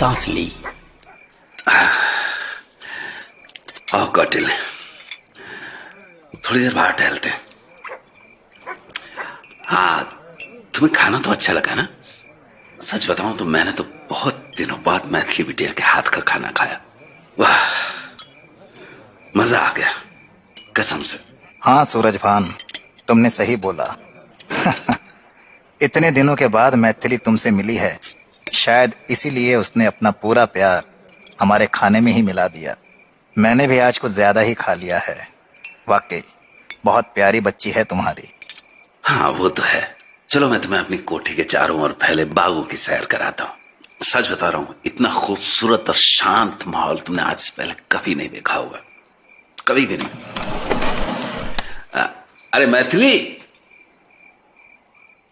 सांस ली। आओ कौटिल, थोड़ी देर बाहर टहलते हैं। हाँ, तुम्हें खाना तो अच्छा लगा ना? सच बताऊं तो मैंने तो बहुत दिनों बाद मैथिली बिटिया के हाथ का खाना खाया। वाह, मजा आ गया कसम से। हाँ सूरजभान, तुमने सही बोला। इतने दिनों के बाद मैथिली तुमसे मिली है, शायद इसीलिए उसने अपना पूरा प्यार हमारे खाने में ही मिला दिया। मैंने भी आज कुछ ज्यादा ही खा लिया है। वाकई बहुत प्यारी बच्ची है तुम्हारी। हाँ वो तो है। चलो मैं तुम्हें अपनी कोठी के चारों ओर फैले बागों की सैर कराता हूँ। सच बता रहा हूँ, इतना खूबसूरत और शांत माहौल तुमने आज से पहले कभी नहीं देखा होगा, कभी भी नहीं। अरे मैथिली,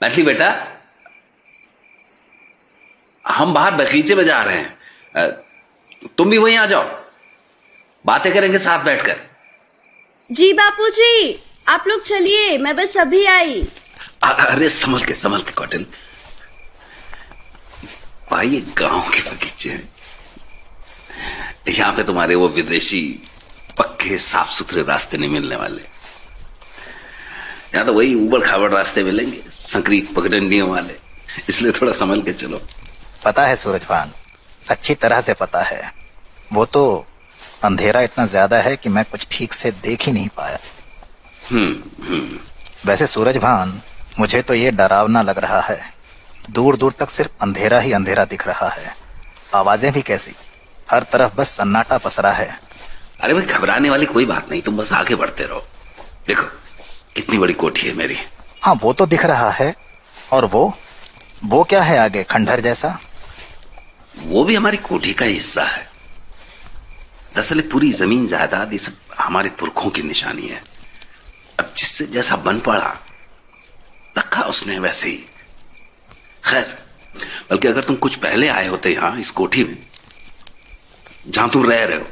मैथिली बेटा, हम बाहर बगीचे में जा रहे हैं, तुम भी वहीं आ जाओ, बातें करेंगे साथ बैठकर। जी बापूजी, आप लोग चलिए, मैं बस अभी आई। अरे संभल के कौटिल भाई, ये गांव के बगीचे हैं, यहां पे तुम्हारे वो विदेशी पक्के साफ सुथरे रास्ते नहीं मिलने वाले। यहां तो वही उबड़ खाबड़ रास्ते मिलेंगे, संकरी पगडंडियों वाले, इसलिए थोड़ा संभल के चलो। पता है सूरजभान, अच्छी तरह से पता है। वो तो अंधेरा इतना ज्यादा है कि मैं कुछ ठीक से देख ही नहीं पाया। वैसे सूरजभान, मुझे तो ये डरावना लग रहा है। दूर दूर तक सिर्फ अंधेरा ही अंधेरा दिख रहा है। आवाजें भी कैसी, हर तरफ बस सन्नाटा पसरा है। अरे भाई, घबराने वाली कोई बात नहीं, तुम बस आगे बढ़ते रहो। देखो कितनी बड़ी कोठी है मेरी। हाँ वो तो दिख रहा है। और वो क्या है आगे, खंडहर जैसा? वो भी हमारी कोठी का हिस्सा है। दरअसल पूरी जमीन जायदाद ये सब हमारे पुरखों की निशानी है। अब जिससे जैसा बन पड़ा रखा उसने वैसे ही। खैर, बल्कि अगर तुम कुछ पहले आए होते यहां इस कोठी में जहां तुम रह रहे हो,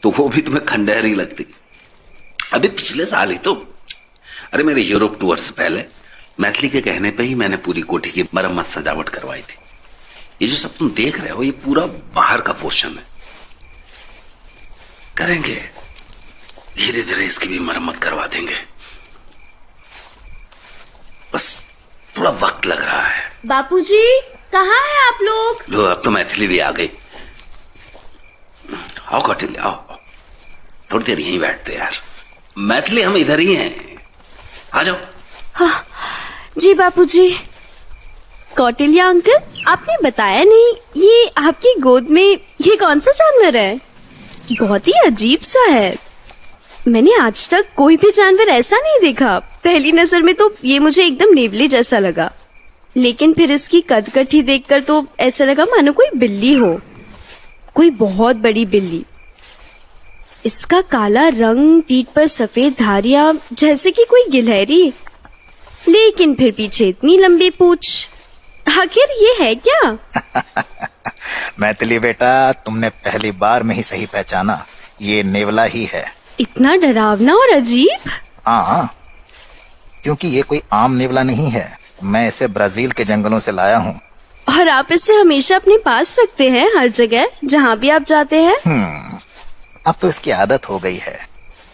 तो वो भी तुम्हें खंडहर ही लगती। अभी पिछले साल ही तो, अरे मेरे यूरोप टूर से पहले मैथिली के कहने पे ही मैंने पूरी कोठी की मरम्मत सजावट करवाई थी। ये जो सब तुम देख रहे हो, ये पूरा बाहर का पोर्शन है। करेंगे धीरे धीरे, इसकी भी मरम्मत करवा देंगे, बस थोड़ा वक्त लग रहा है। बापूजी, कहाँ हैं आप लोग? लो, अब तो मैथिली भी आ गई। आओ कौटिल्य, आओ, थोड़ी देर यहीं बैठते यार। मैथिली, हम इधर ही हैं, आ जाओ। हाँ, जी बापूजी। कौटिल्य अंकल, आपने बताया नहीं, ये आपकी गोद में ये कौन सा जानवर है? बहुत ही अजीब सा है। मैंने आज तक कोई भी जानवर ऐसा नहीं देखा। पहली नजर में तो ये मुझे एकदम नेवले जैसा लगा, लेकिन फिर इसकी कदकठी देखकर तो ऐसा लगा मानो कोई बिल्ली हो, कोई बहुत बड़ी बिल्ली। इसका काला रंग, पीठ पर सफेद धारियां जैसे कि कोई गिलहरी, लेकिन फिर पीछे इतनी लंबी पूंछ। आखिर ये है क्या? मैथिली बेटा, तुमने पहली बार में ही सही पहचाना, ये नेवला ही है। इतना डरावना और अजीब? हाँ, क्योंकि ये कोई आम नेवला नहीं है। मैं इसे ब्राजील के जंगलों से लाया हूँ। और आप इसे हमेशा अपने पास रखते हैं, हर जगह जहाँ भी आप जाते हैं? अब तो इसकी आदत हो गई है।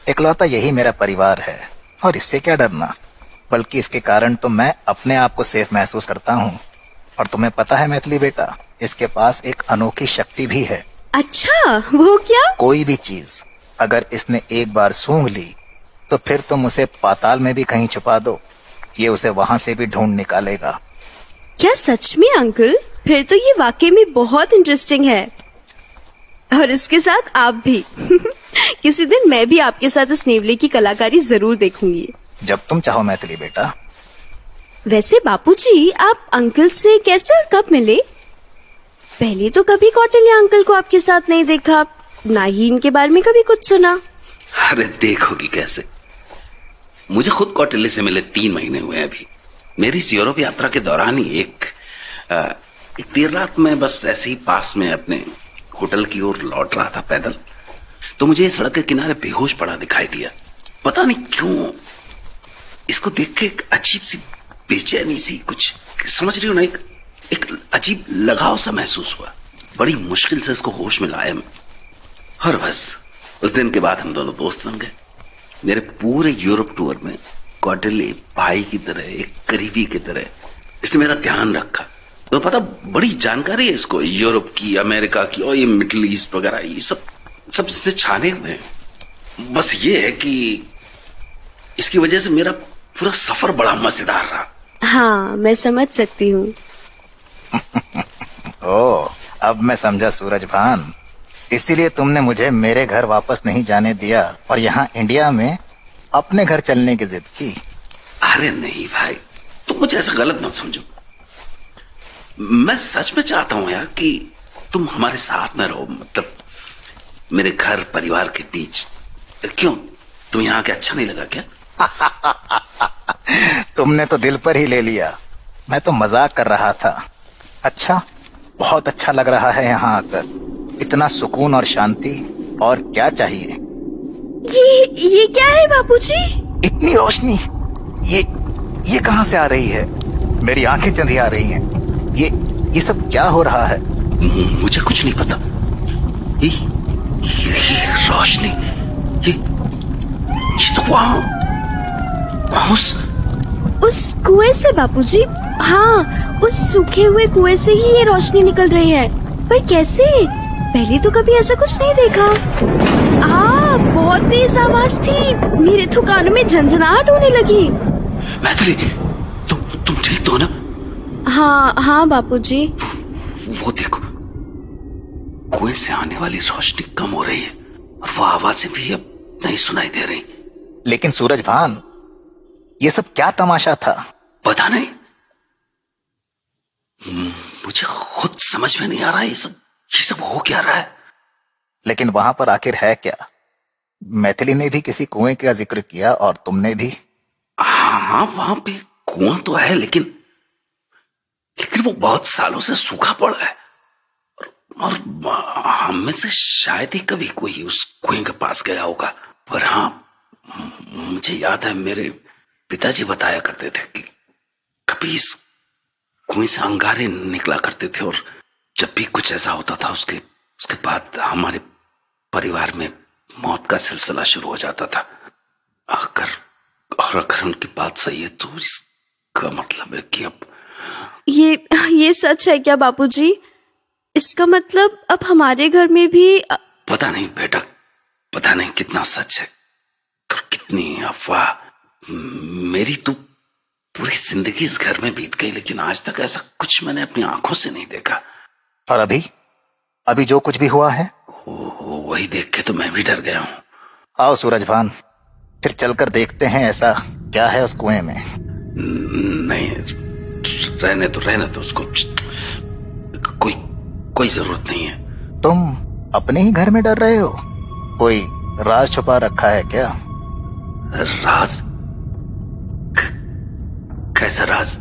इकलौता यही मेरा परिवार है, और इससे क्या डरना। बल्कि इसके कारण तो मैं अपने आप को सेफ महसूस करता हूँ। और तुम्हें पता है मैथिली बेटा, इसके पास एक अनोखी शक्ति भी है। अच्छा, वो क्या? कोई भी चीज अगर इसने एक बार सूंघ ली, तो फिर तुम उसे पाताल में भी कहीं छुपा दो, ये उसे वहां से भी ढूंढ निकालेगा। क्या सच में अंकल? फिर तो ये वाकई में बहुत इंटरेस्टिंग है। और इसके साथ आप भी। किसी दिन मैं भी आपके साथ इस नेवले की कलाकारी जरूर देखूंगी। जब तुम चाहो मैथिली बेटा। वैसे बापूजी, आप अंकल से कैसे और कब मिले? पहले तो कभी कौटिल्य अंकल को आपके साथ नहीं देखा, ना ही इनके बारे में कभी कुछ सुना। अरे देखोगी कैसे, मुझे खुद कौटिल्य से मिले 3 महीने हुए अभी। मेरी इस यूरोप यात्रा के दौरान ही एक देर रात में बस ऐसे ही पास में अपने होटल की ओर लौट रहा था पैदल, तो मुझे सड़क के किनारे बेहोश पड़ा दिखाई दिया। पता नहीं क्यों इसको देख के एक अजीब सी बेचैनी सी, कुछ समझ रही हो ना, एक अजीब लगाव सा महसूस हुआ। बड़ी मुश्किल से इसको होश में लाया मैं। और बस उस दिन के बाद हम दोनों दोस्त बन गए। मेरे पूरे यूरोप टूर में कौटिल्य भाई की तरह, एक करीबी की तरह इसने मेरा ध्यान रखा। तो पता, बड़ी जानकारी है इसको यूरोप की, अमेरिका की और ये मिडिल ईस्ट वगैरह, ये सब इसने छाने हुए हैं। बस ये है कि इसकी वजह से मेरा पूरा सफर बड़ा मजेदार रहा। हाँ, मैं समझ सकती हूँ। ओ, अब मैं समझा सूरज भान। इसीलिए तुमने मुझे मेरे घर वापस नहीं जाने दिया और यहाँ इंडिया में अपने घर चलने की जिद की। अरे नहीं भाई, तुम मुझे ऐसा गलत मत समझो। मैं सच में चाहता हूं यार कि तुम हमारे साथ में रहो, मतलब मेरे घर परिवार के बीच। क्यों, तुम यहाँ के अच्छा नहीं लगा क्या? तुमने तो दिल पर ही ले लिया। मैं तो मजाक कर रहा था। अच्छा, बहुत अच्छा लग रहा है यहाँ आकर। इतना सुकून और शांति, और क्या चाहिए? ये क्या है बापूजी? इतनी रोशनी, ये कहाँ से आ रही है? मेरी आंखें चंधी आ रही हैं। ये सब क्या हो रहा है? मुझे कुछ नहीं पता। ये रोशनी, ये तो वहाँ उस कुएं से बापूजी। हाँ, उस सूखे हुए कुएं से ही ये रोशनी निकल रही है। पर कैसे? पहले तो कभी ऐसा कुछ नहीं देखा। बहुत तेज आवाज थी। मेरे तो कानों में झंझनाहट होने लगी। मैथिली, तुम ठीक तो ना? हाँ बापूजी। वो देखो, कुएं से आने वाली रोशनी कम हो रही है और वो आवाजें भी अब नहीं सुनाई दे रही। लेकिन सूरज भान, ये सब क्या तमाशा था? पता नहीं, मुझे खुद समझ में नहीं आ रहा। ये सब हो क्या रहा है? लेकिन वहां पर आखिर है क्या? मैथिली ने भी किसी कुएं का जिक्र किया और तुमने भी। हाँ, वहां पे कुआं तो है, लेकिन वो बहुत सालों से सूखा पड़ा है और हम में से शायद ही कभी कोई उस कुएं के पास गया होगा। पर हाँ, मुझे याद है मेरे पिताजी बताया करते थे कि कभी इस कुएं से अंगारे निकला करते थे और जब भी कुछ ऐसा होता था उसके बाद हमारे परिवार में मौत का सिलसिला शुरू हो जाता था। अगर उनकी बात सही है तो इसका मतलब है कि अब ये सच है क्या बापूजी? इसका मतलब अब हमारे घर में भी पता नहीं बेटा, पता नहीं कितना सच है और कितनी अफवाह। मेरी तो पूरी जिंदगी इस घर में बीत गई, लेकिन आज तक ऐसा कुछ मैंने अपनी आंखों से नहीं देखा। और अभी जो कुछ भी हुआ है वही देख के तो मैं भी डर गया हूँ। आओ सूरज भान, फिर चलकर देखते हैं ऐसा क्या है उस कुएं में। नहीं, रहने तो उसको, कोई जरूरत नहीं है। तुम अपने ही घर में डर रहे हो? कोई राज छुपा रखा है क्या? राज? कैसा राज?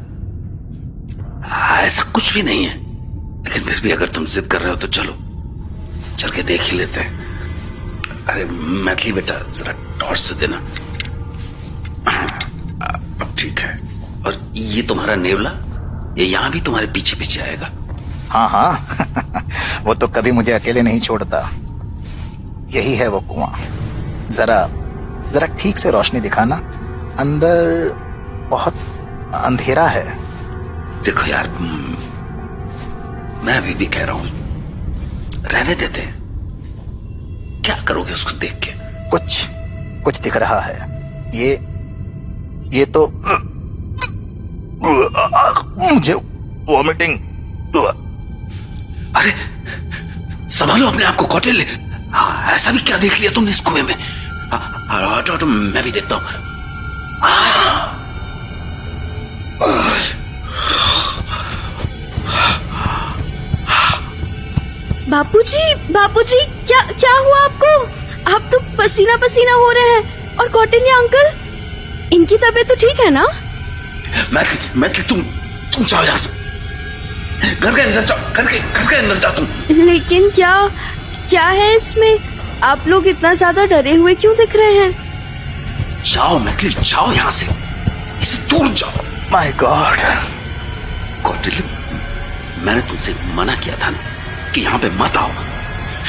ऐसा कुछ भी नहीं है, लेकिन फिर भी अगर तुम जिद कर रहे हो तो चल के देख ही लेते हैं। अरे मैथिली बेटा, जरा टॉर्च से देना। अब ठीक है। और ये तुम्हारा नेवला, ये यहाँ भी तुम्हारे पीछे पीछे आएगा? हाँ वो तो कभी मुझे अकेले नहीं छोड़ता। यही है वो कुआं। जरा ठीक से रोशनी दिखाना, अंदर बहुत अंधेरा है। देखो यार, मैं अभी भी कह रहा हूं, रहने देते हैं। क्या करोगे उसको देख के? कुछ दिख रहा है। ये तो मुझे वॉमिटिंग। अरे संभालो अपने आप को कौटिल्य। ऐसा भी क्या देख लिया तुमने इस कुएं में? हटो, मैं भी देखता हूं। बापूजी क्या हुआ आपको? आप तो पसीना पसीना हो रहे हैं। और कौटिल्य अंकल, इनकी तबीयत तो ठीक है ना? मैथिली तुम जाओ यहाँ से। घर के अंदर जाओ, घर के अंदर जाओ तुम। लेकिन क्या है इसमें? आप लोग इतना ज्यादा डरे हुए क्यों दिख रहे हैं? जाओ मैथिली, जाओ यहाँ से, इसे दूर जाओ। माय गॉड कौटिल्य, मैंने तुमसे मना किया था ना कि यहां पे मत आओ।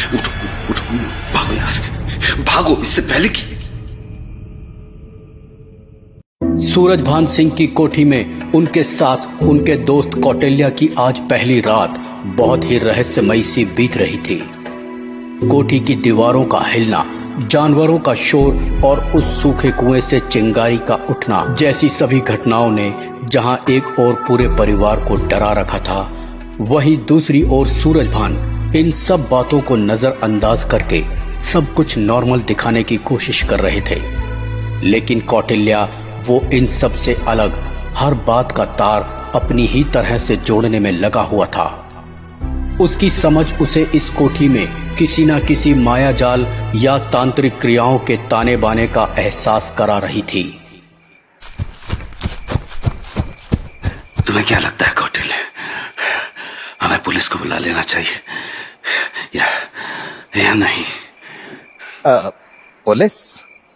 उठो उठो, भागो यहां से, भागो इससे पहले कि। सूरजभान सिंह की कोठी में उनके साथ उनके दोस्त कौटिल्या की आज पहली रात बहुत ही रहस्यमयी सी बीत रही थी। कोठी की दीवारों का हिलना, जानवरों का शोर और उस सूखे कुएं से चिंगारी का उठना जैसी सभी घटनाओं ने जहां एक ओर पूरे परिवार को डरा रखा था, वहीं दूसरी ओर सूरजभान इन सब बातों को नजरअंदाज करके सब कुछ नॉर्मल दिखाने की कोशिश कर रहे थे। लेकिन कौटिल्या वो इन सब से अलग हर बात का तार अपनी ही तरह से जोड़ने में लगा हुआ था। उसकी समझ उसे इस कोठी में किसी न किसी माया जाल या तांत्रिक क्रियाओं के ताने बाने का एहसास करा रही थी। तुम्हें क्या लगता है कौटिल्य, हमें पुलिस को बुला लेना चाहिए या नहीं? पुलिस?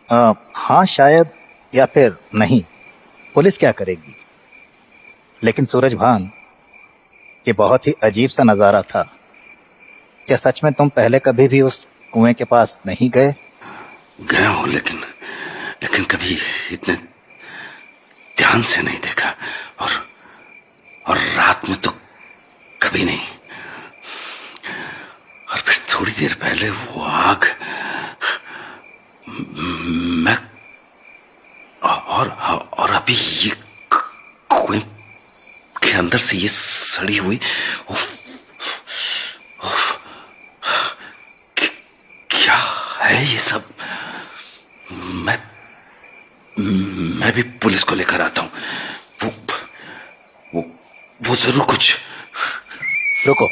हाँ शायद, या फिर नहीं। पुलिस क्या करेगी? लेकिन सूरजभान, ये बहुत ही अजीब सा नजारा था। क्या सच में तुम पहले कभी भी उस कुएं के पास नहीं गए? गया हूं, लेकिन कभी इतने ध्यान से नहीं देखा, और रात में तो कभी नहीं। और फिर थोड़ी देर पहले वो आग, मैं और अभी ये कुएं के अंदर से ये सड़ी हुई क्या है ये सब? मैं भी पुलिस को लेकर आता हूं। वो जरूर कुछ। रुको,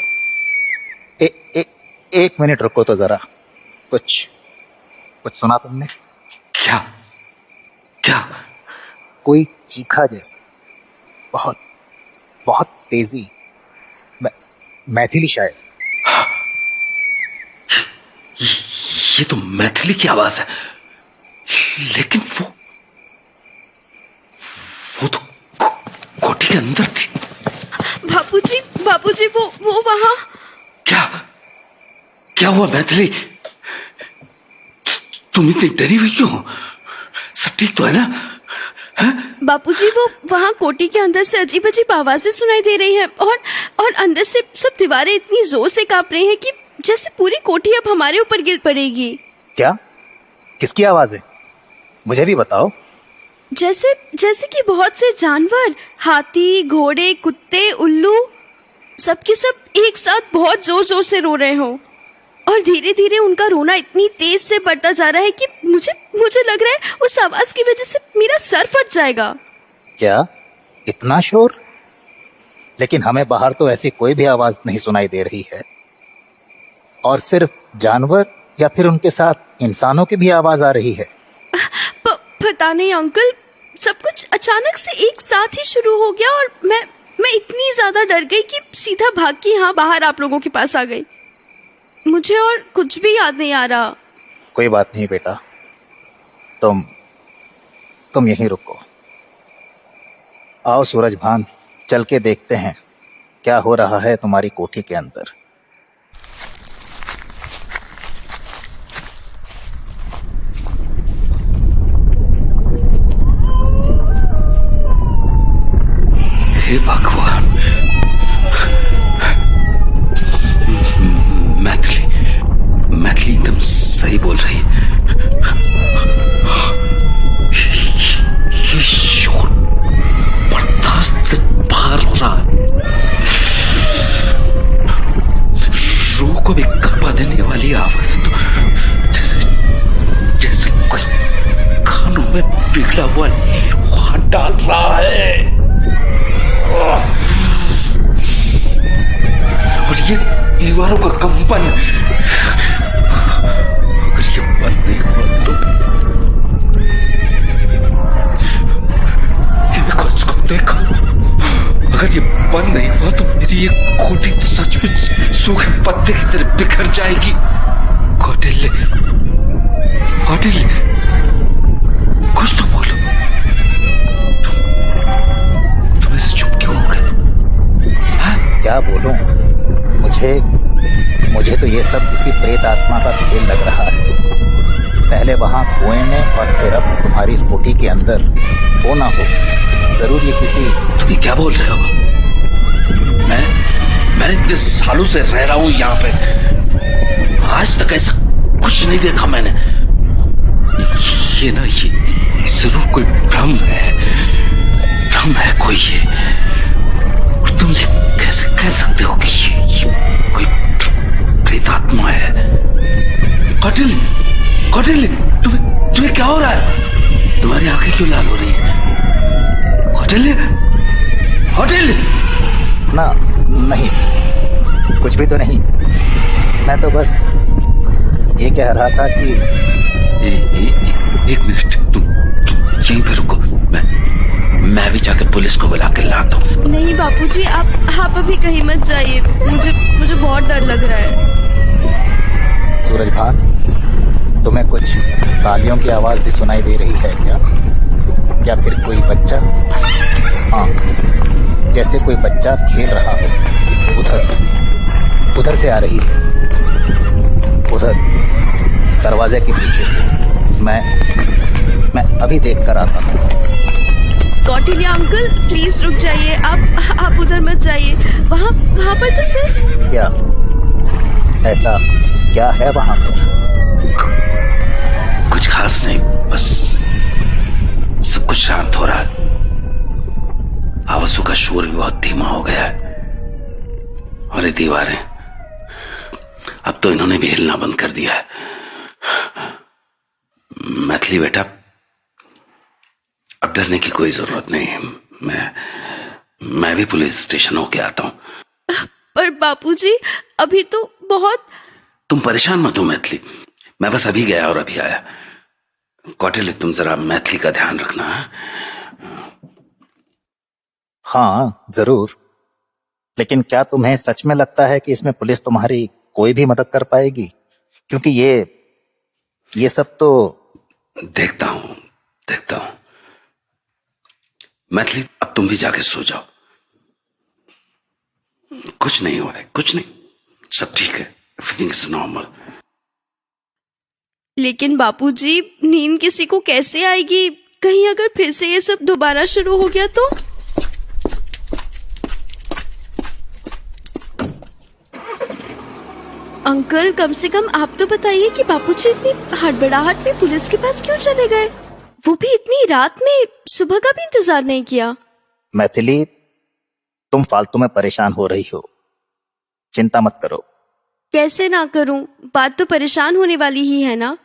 एक मिनट रुको तो जरा। कुछ सुना तुमने? क्या? कोई चीखा जैसे, बहुत तेजी, मैथिली शायद। ये तो मैथिली की आवाज है, लेकिन वो तो कोठी के अंदर थी। बापूजी वो वहां। क्या हुआ मैथिली? तुम इतनी डरी हुई क्यों? सब ठीक तो है ना? बापूजी वो वहाँ कोठी के अंदर से अजीब अजीब आवाजें सुनाई दे रही हैं, और अंदर से सब दीवारें इतनी जोर से कांप रही हैं कि जैसे पूरी कोठी अब हमारे ऊपर गिर पड़ेगी। क्या? किसकी आवाज है? मुझे भी बताओ। जैसे कि बहुत से जानवर, हाथी, घोड़े, कुत्ते, उल्लू, सबके सब एक साथ बहुत जोर जोर से रो रहे हो, और धीरे धीरे उनका रोना इतनी तेज से बढ़ता जा रहा है कि मुझे लग रहा है उस आवाज की वजह से मेरा सर फट जाएगा। क्या? इतना शोर? लेकिन हमें बाहर तो ऐसी कोई भी आवाज नहीं सुनाई दे रही है, और सिर्फ जानवर या फिर उनके साथ इंसानों की भी आवाज आ रही है। पता नहीं अंकल, सब कुछ अचानक से एक साथ ही शुरू हो गया, और मैं इतनी ज्यादा डर गई कि सीधा भाग के यहाँ बाहर आप लोगों के पास आ गई। मुझे और कुछ भी याद नहीं आ रहा। कोई बात नहीं बेटा, तुम यहीं रुको। आओ सूरजभान, चल के देखते हैं क्या हो रहा है तुम्हारी कोठी के अंदर। हे भगवान, मैथिली एकदम सही बोल रही है। ये शोर बर्दाश्त से बाहर हो रहा है। रूह को भी कंपा देने वाली आवाज तो जैसे कोई कानों में पिघला हुआ लोहा डाल रहा है। और ये दीवारों का कंपन, अगर ये बंद नहीं हुआ तो देखो, अगर ये बंद नहीं हुआ तो मेरी ये कोठी तो सचमुच सूखे पत्ते की तरह बिखर जाएगी। कौटिल्य, कुछ तो बोलो। तुम ऐसे चुप क्यों हो गए? क्या बोलूं? सब किसी प्रेत आत्मा का खेल लग रहा है। पहले वहां कुएं में और फिर अब तुम्हारी इस कोठी के अंदर। हो ना हो, जरूर ये किसी। तुम ये क्या बोल रहे हो? मैं इतने सालों से रह रहा हूं यहाँ पे, आज तक ऐसा कुछ नहीं देखा मैंने। ये जरूर कोई भ्रम है कोई। ये तुम ये कैसे कह सकते हो कि ये कोई प्रेत आत्मा है? कौटिल्य, तुम्हें क्या हो रहा है? तुम्हारी आंखें क्यों लाल हो रही है? कौटिल्य ना, नहीं, कुछ भी तो नहीं। मैं तो बस ये कह रहा था कि एक मिनट, तुम यहीं पे रुको, मैं भी जाकर पुलिस को बुला कर लाता हूँ। नहीं बापूजी, आप अभी कहीं मत जाइए। मुझे बहुत डर लग रहा है। सूरजभान, तुम्हें कुछ तालियों की आवाज भी सुनाई दे रही है क्या फिर कोई बच्चा? हाँ, जैसे कोई बच्चा खेल रहा हो। उधर से आ रही है, उधर दरवाजे के पीछे से। मैं अभी देख कर आता हूँ। कौटिल्य अंकल, प्लीज रुक जाइए। आप उधर मत जाइए। वहाँ पर तो सिर्फ। क्या ऐसा क्या है वहां पर? कुछ खास नहीं, बस सब कुछ शांत हो रहा है। आवाजों का शोर भी बहुत धीमा हो गया है। और ये दीवारें, अब तो इन्होंने भी हिलना बंद कर दिया है। मैथिली बेटा, अब डरने की कोई जरूरत नहीं। मैं भी पुलिस स्टेशन होके आता हूं। पर बापूजी, अभी तो बहुत। तुम परेशान मत हो मैथिली, मैं बस अभी गया और अभी आया। कौटिल्य, तुम जरा मैथिली का ध्यान रखना। हाँ जरूर, लेकिन क्या तुम्हें सच में लगता है कि इसमें पुलिस तुम्हारी कोई भी मदद कर पाएगी? क्योंकि ये सब तो। देखता हूं। मैथिली, अब तुम भी जाके सो जाओ। कुछ नहीं हुआ है, कुछ नहीं, सब ठीक है। Everything is normal. लेकिन बापूजी, नींद किसी को कैसे आएगी? कहीं अगर फिर से ये सब दोबारा शुरू हो गया तो? अंकल, कम से कम आप तो बताइए कि बापूजी इतनी हड़बड़ाहट में पुलिस के पास क्यों चले गए? वो भी इतनी रात में, सुबह का भी इंतजार नहीं किया। मैथिली, तुम फालतू में परेशान हो रही हो। चिंता मत करो। कैसे ना करूं? बात तो परेशान होने वाली ही है ना।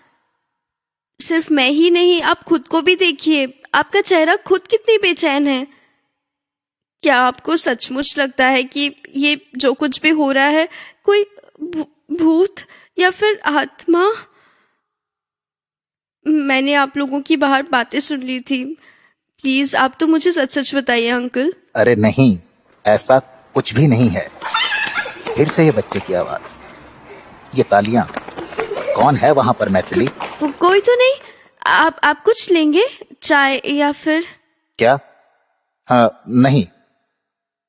सिर्फ मैं ही नहीं, आप खुद को भी देखिए। आपका चेहरा खुद कितनी बेचैन है। क्या आपको सचमुच लगता है कि ये जो कुछ भी हो रहा है कोई भूत या फिर आत्मा? मैंने आप लोगों की बाहर बातें सुन ली थी। प्लीज आप तो मुझे सच सच बताइए अंकल। अरे नहीं, ऐसा कुछ भी नहीं है। फिर से ये बच्चे की आवाज, ये तालियां। कौन है वहां पर मैथिली? कोई तो नहीं। आप कुछ लेंगे, चाय या फिर? क्या? हाँ, नहीं,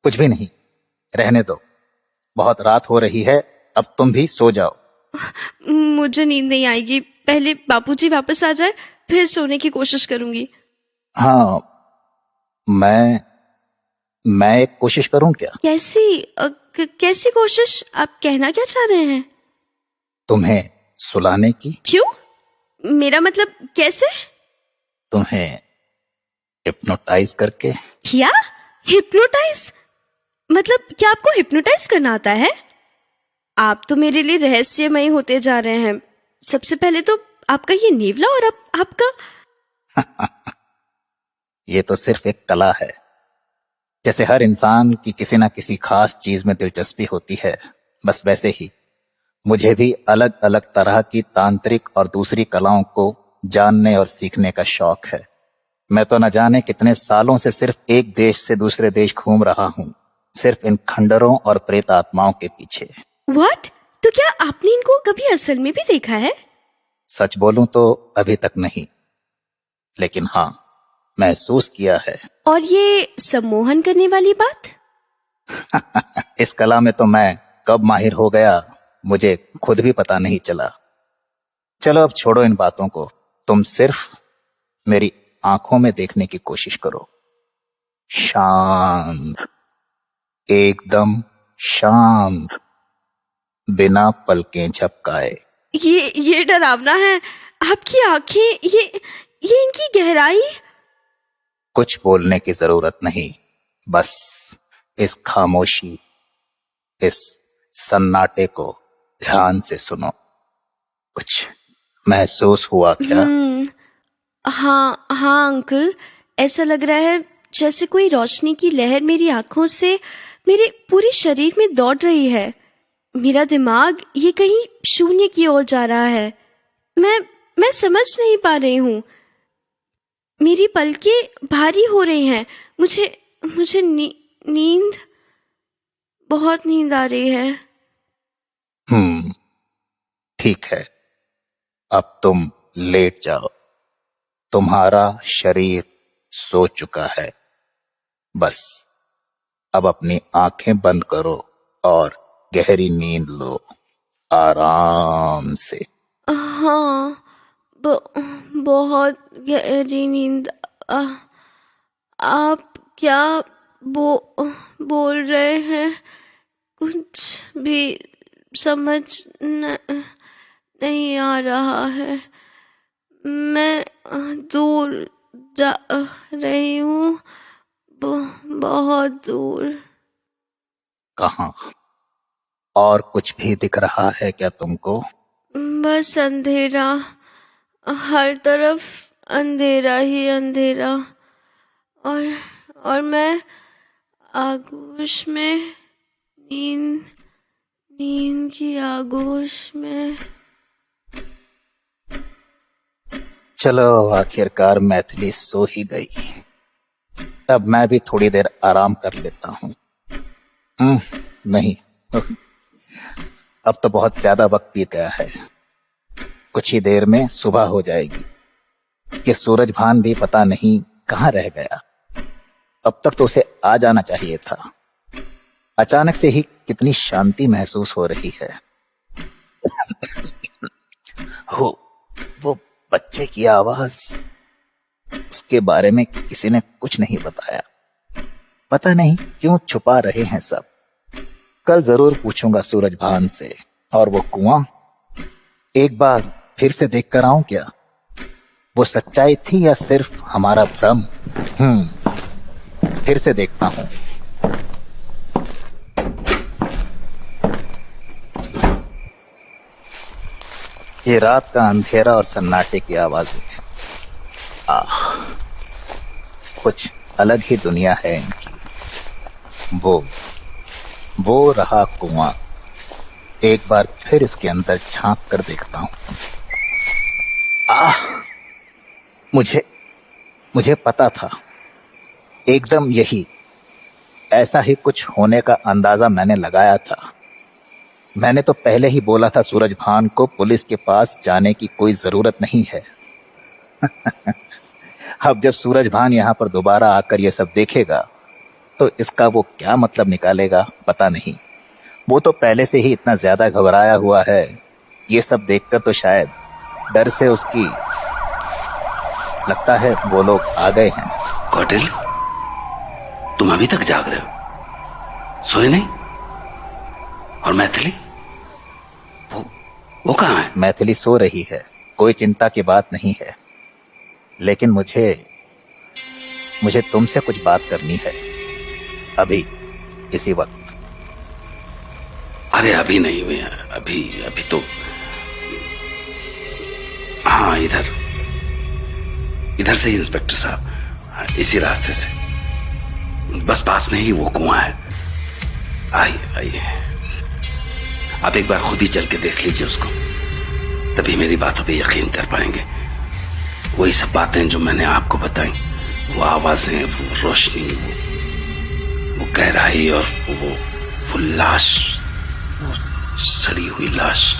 कुछ भी नहीं, रहने दो। बहुत रात हो रही है, अब तुम भी सो जाओ। मुझे नींद नहीं आएगी। पहले बापूजी वापस आ जाए, फिर सोने की कोशिश करूंगी। हाँ, मैं एक कोशिश करूं क्या? कैसी कोशिश? आप कहना क्या चाह रहे हैं? तुम्हें सुलाने की। क्यों? मेरा मतलब कैसे? तुम्हें हिप्नोटाइज करके। क्या? हिप्नोटाइज? मतलब क्या आपको हिप्नोटाइज करना आता है? आप तो मेरे लिए रहस्यमय होते जा रहे हैं। सबसे पहले तो आपका ये नेवला, और अब आपका। ये तो सिर्फ एक कला है। जैसे हर इंसान की किसी ना किसी खास चीज में दिलचस्पी होती है, बस वैसे ही मुझे भी अलग अलग तरह की तांत्रिक और दूसरी कलाओं को जानने और सीखने का शौक है। मैं तो न जाने कितने सालों से सिर्फ एक देश से दूसरे देश घूम रहा हूँ, सिर्फ इन खंडरों और प्रेत आत्माओं के पीछे। व्हाट? तो क्या आपने इनको कभी असल में भी देखा है? सच बोलूं तो अभी तक नहीं, लेकिन हाँ, महसूस किया है। और ये सम्मोहन करने वाली बात? इस कला में तो मैं कब माहिर हो गया मुझे खुद भी पता नहीं चला। चलो अब छोड़ो इन बातों को, तुम सिर्फ मेरी आंखों में देखने की कोशिश करो। शांत, एकदम शांत, बिना पलकें झपकाए। ये डरावना है। आपकी आंखें, ये इनकी गहराई। कुछ बोलने की जरूरत नहीं, बस इस खामोशी, इस सन्नाटे को ध्यान से सुनो। कुछ महसूस हुआ क्या? हाँ अंकल, ऐसा लग रहा है जैसे कोई रोशनी की लहर मेरी आंखों से मेरे पूरे शरीर में दौड़ रही है। मेरा दिमाग ये कहीं शून्य की ओर जा रहा है। मैं समझ नहीं पा रही हूँ। मेरी पलकें भारी हो रही हैं। मुझे नींद, बहुत नींद आ रही है। ठीक है, अब तुम लेट जाओ। तुम्हारा शरीर सो चुका है। बस अब अपनी आंखें बंद करो और गहरी नींद लो, आराम से। हाँ, बहुत गहरी नींद। आप क्या बोल रहे हैं? कुछ भी समझ नहीं आ रहा है। मैं दूर जा रही हूँ, बहुत दूर। कहाँ? और कुछ भी दिख रहा है क्या तुमको? बस अंधेरा, हर तरफ अंधेरा ही अंधेरा। और मैं आगोश में, नींद की आगोश में। चलो, आखिरकार मैथिली सो ही गई। अब मैं भी थोड़ी देर आराम कर लेता हूँ। नहीं, अब तो बहुत ज्यादा वक्त बीत गया है। कुछ ही देर में सुबह हो जाएगी। ये सूरज भान भी पता नहीं कहाँ रह गया। अब तक तो उसे आ जाना चाहिए था। अचानक से ही कितनी शांति महसूस हो रही है। वो बच्चे की आवाज, उसके बारे में किसी ने कुछ नहीं बताया। पता नहीं क्यों छुपा रहे हैं सब। कल जरूर पूछूंगा सूरज भान से। और वो कुआं एक बार फिर से देख कर आऊं क्या? वो सच्चाई थी या सिर्फ हमारा भ्रम? फिर से देखता हूं। ये रात का अंधेरा और सन्नाटे की आवाजें हैं। कुछ अलग ही दुनिया है इनकी। वो रहा कुआं। एक बार फिर इसके अंदर झांक कर देखता हूं। मुझे पता था, एकदम यही ऐसा ही कुछ होने का अंदाजा मैंने लगाया था। मैंने तो पहले ही बोला था सूरज भान को पुलिस के पास जाने की कोई जरूरत नहीं है। अब जब सूरज भान यहाँ पर दोबारा आकर ये सब देखेगा तो इसका वो क्या मतलब निकालेगा पता नहीं। वो तो पहले से ही इतना ज्यादा घबराया हुआ है। ये सब देखकर तो शायद डर से उसकी, लगता है वो लोग आ गए हैं। कौटिल्य, तुम अभी तक जाग रहे हो? सोए नहीं? और मैथिली, वो कहाँ है? मैथिली सो रही है, कोई चिंता की बात नहीं है। लेकिन मुझे तुमसे कुछ बात करनी है, अभी, इसी वक्त। अरे अभी नहीं हुई, अभी तो हाँ, इधर से ही इंस्पेक्टर साहब, इसी रास्ते से, बस पास में ही वो कुआं है। आइए, आप एक बार खुद ही चल के देख लीजिए उसको, तभी मेरी बातों पे यकीन कर पाएंगे। वही सब बातें जो मैंने आपको बताई, वो आवाजें, वो रोशनी, वो गहराई और वो लाश, वो सड़ी हुई लाश।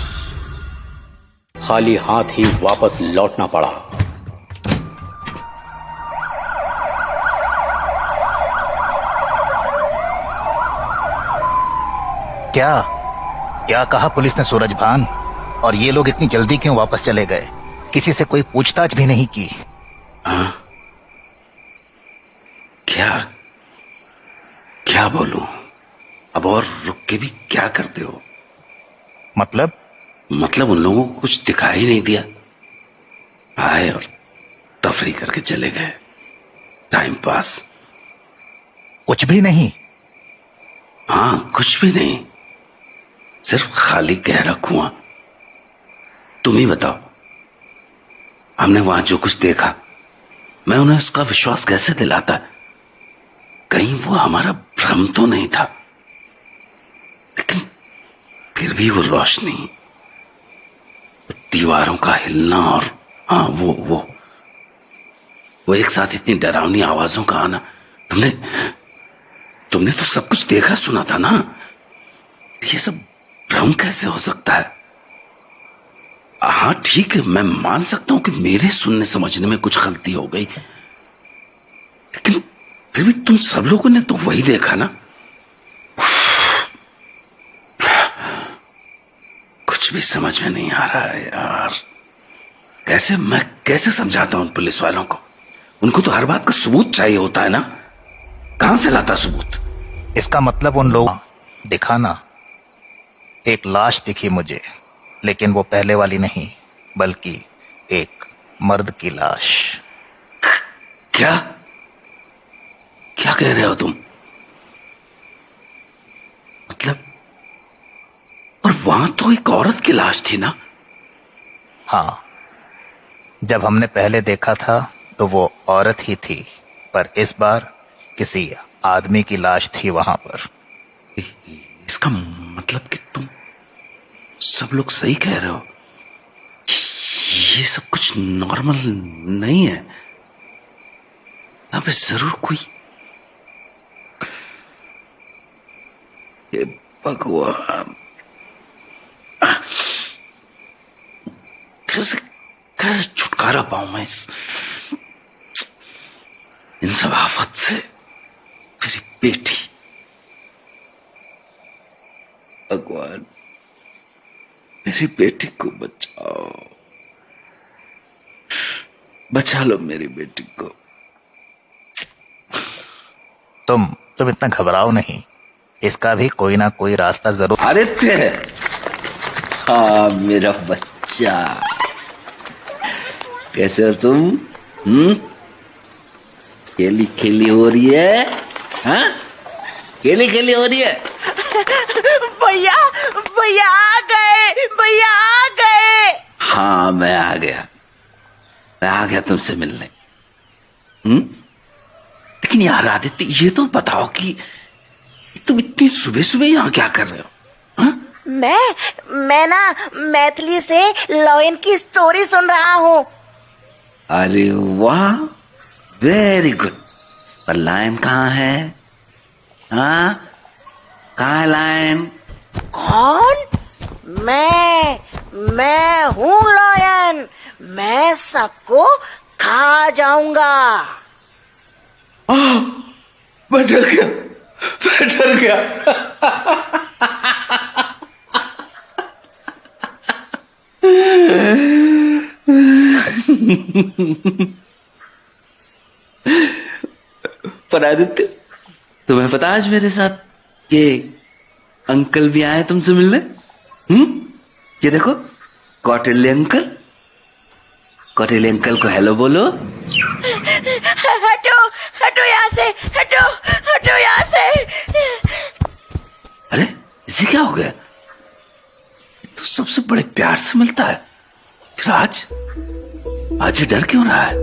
खाली हाथ ही वापस लौटना पड़ा। क्या क्या कहा पुलिस ने सूरजभान? और ये लोग इतनी जल्दी क्यों वापस चले गए? किसी से कोई पूछताछ भी नहीं की? हाँ? क्या क्या बोलूं? अब और रुक के भी क्या करते हो? मतलब उन लोगों को कुछ दिखाई नहीं दिया, आए और तफरी करके चले गए। Time pass. कुछ भी नहीं? हाँ, कुछ भी नहीं, सिर्फ खाली गहरा कुआं। तुम ही बताओ, हमने वहां जो कुछ देखा, मैं उन्हें उसका विश्वास कैसे दिलाता? कहीं वो हमारा भ्रम तो नहीं था? लेकिन फिर भी वो रोशनी, दीवारों का हिलना और हाँ वो एक साथ इतनी डरावनी आवाजों का आना, तुमने तो सब कुछ देखा सुना था ना? ये सब भ्रम कैसे हो सकता है? हाँ ठीक है, मैं मान सकता हूं कि मेरे सुनने समझने में कुछ गलती हो गई, लेकिन फिर भी तुम सब लोगों ने तो वही देखा ना? कुछ भी समझ में नहीं आ रहा है यार। मैं कैसे समझाता हूं उन पुलिस वालों को? उनको तो हर बात का सबूत चाहिए होता है ना? कहां से लाता सबूत? इसका मतलब उन लोगों दिखा ना, एक लाश दिखी मुझे, लेकिन वो पहले वाली नहीं, बल्कि एक मर्द की लाश। क्या क्या कह रहे हो तुम? मतलब, और वहां तो एक औरत की लाश थी ना? हाँ, जब हमने पहले देखा था तो वो औरत ही थी, पर इस बार किसी आदमी की लाश थी वहां पर। इसका मतलब कि तुम सब लोग सही कह रहे हो, ये सब कुछ नॉर्मल नहीं है। यहाँ पे जरूर कोई, हे भगवान, कैसे छुटकारा पाऊं मैं इन सब आफत से? मेरी बेटी, भगवान मेरी बेटी को बचाओ, बचा लो मेरी बेटी को। तुम इतना घबराओ नहीं, इसका भी कोई ना कोई रास्ता जरूर। आदित्य, हाँ मेरा बच्चा, कैसे हो तुम? खेली खेली हो रही है? हाँ, खेली खेली हो रही है? भैया भैया आ गए, भैया आ गए। हाँ, मैं आ गया तुमसे मिलने। लेकिन यार आदित्य, ये तो बताओ कि तुम इतनी सुबह सुबह यहां क्या कर रहे हो? हा? मैं ना मैथिली से लॉयन की स्टोरी सुन रहा हूँ। अरे वाह, वेरी गुड। पर लायन कहाँ है? हाँ, कहाँ है लायन? कौन? मैं हूँ लॉयन, मैं सबको खा जाऊंगा। मैं डर गया। पर आदित्य, तुम्हें पता आज मेरे साथ ये अंकल भी आए तुमसे मिलने? ये देखो, कौटिल्य अंकल को हेलो बोलो। हटो यहाँ से, हटो यहाँ से। अरे इसे क्या हो गया? तो सबसे बड़े प्यार से मिलता है, फिर आज ये डर क्यों रहा है?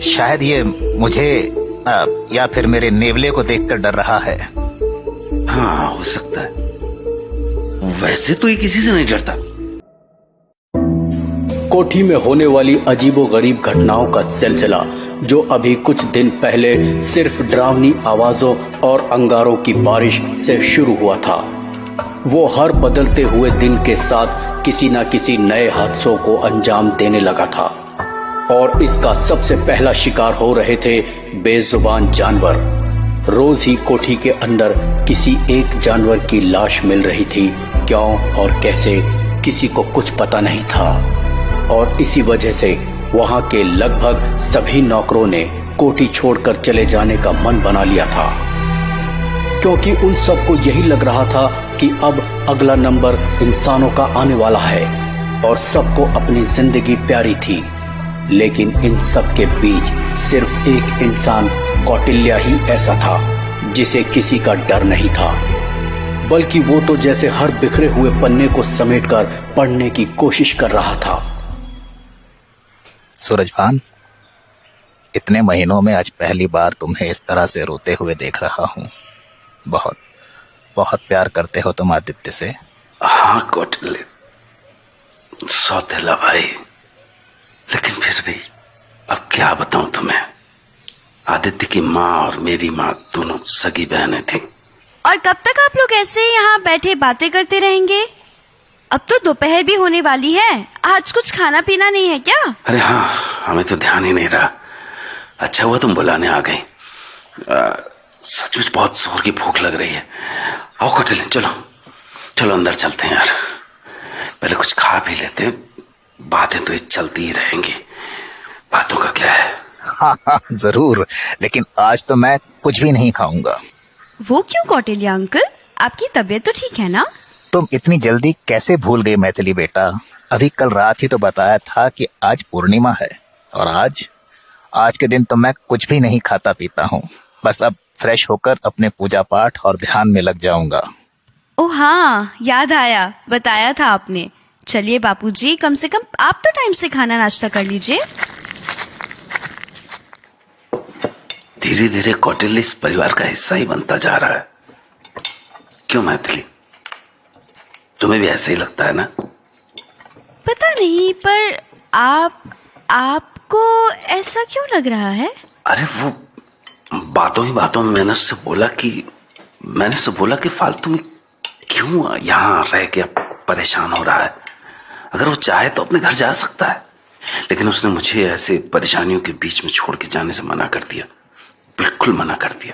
शायद ये मुझे या फिर मेरे नेवले को देखकर डर रहा है। हाँ, हो सकता है। वैसे तो ये किसी से नहीं डरता। कोठी में होने वाली अजीबोगरीब घटनाओं का सिलसिला, जो अभी कुछ दिन पहले सिर्फ डरावनी आवाजों और अंगारों की बारिश से शुरू हुआ था, वो हर बदलते हुए दिन के साथ किसी न किसी नए हादसों को अंजाम देने लगा था। और इसका सबसे पहला शिकार हो रहे थे बेजुबान जानवर, रोज ही कोठी के अंदर किसी एक जानवर की लाश मिल रही थी। क्यों और कैसे किसी को कुछ पता नहीं था और इसी वजह से वहां के लगभग सभी नौकरों ने कोठी छोड़कर चले जाने का मन बना लिया था, क्योंकि उन सबको यही लग रहा था कि अब अगला नंबर इंसानों का आने वाला है और सबको अपनी जिंदगी प्यारी थी। लेकिन इन सब के बीच सिर्फ एक इंसान कौटिल्या ही ऐसा था जिसे किसी का डर नहीं था, बल्कि वो तो जैसे हर बिखरे हुए पन्ने को समेटकर पढ़ने की कोशिश कर रहा था। सूरजभान, इतने महीनों में आज पहली बार तुम्हें इस तरह से रोते हुए देख रहा हूँ। बहुत बहुत प्यार करते हो तुम आदित्य से। हाँ कौटिल्य, सौतेला भाई, लेकिन फिर भी अब क्या बताऊं तुम्हें। आदित्य की माँ और मेरी माँ दोनों सगी बहनें थीं। और कब तक आप लोग ऐसे यहाँ बैठे बातें करते रहेंगे? अब तो दोपहर भी होने वाली है। आज कुछ खाना पीना नहीं है क्या? अरे हाँ, हमें तो ध्यान ही नहीं रहा। अच्छा हुआ तुम बुलाने आ गई। सचमुच बहुत जोर की भूख लग रही है। आओ कौटिल्य, चलो चलो अंदर चलते हैं यार। पहले कुछ खा भी लेते हैं, बातें तो चलती ही रहेंगी। बातों का क्या है। हाँ हाँ जरूर, लेकिन आज तो मैं कुछ भी नहीं खाऊंगा। वो क्यों कौटिल्या अंकल, आपकी तबीयत तो ठीक है ना? तुम इतनी जल्दी कैसे भूल गई मैथिली बेटा? अभी कल रात ही तो बताया था कि आज पूर्णिमा है और आज के दिन तो मैं कुछ भी नहीं खाता पीता हूँ। बस अब फ्रेश होकर अपने पूजा पाठ और ध्यान में लग जाऊंगा। ओह हाँ, याद आया, बताया था आपने। चलिए बापूजी, कम से कम आप तो टाइम से खाना नाश्ता कर लीजिए। धीरे धीरे कौटिल्य इस परिवार का हिस्सा ही बनता जा रहा है। क्यों मैथिली, तुम्हें भी ऐसा ही लगता है ना? पता नहीं, पर आपको ऐसा क्यों लग रहा है? अरे वो बातों ही बातों में मैंने उससे बोला कि फालतू में क्यों यहाँ रह के परेशान हो रहा है। अगर वो चाहे तो अपने घर जा सकता है, लेकिन उसने मुझे ऐसे परेशानियों के बीच में छोड़ के जाने से मना कर दिया, बिल्कुल मना कर दिया।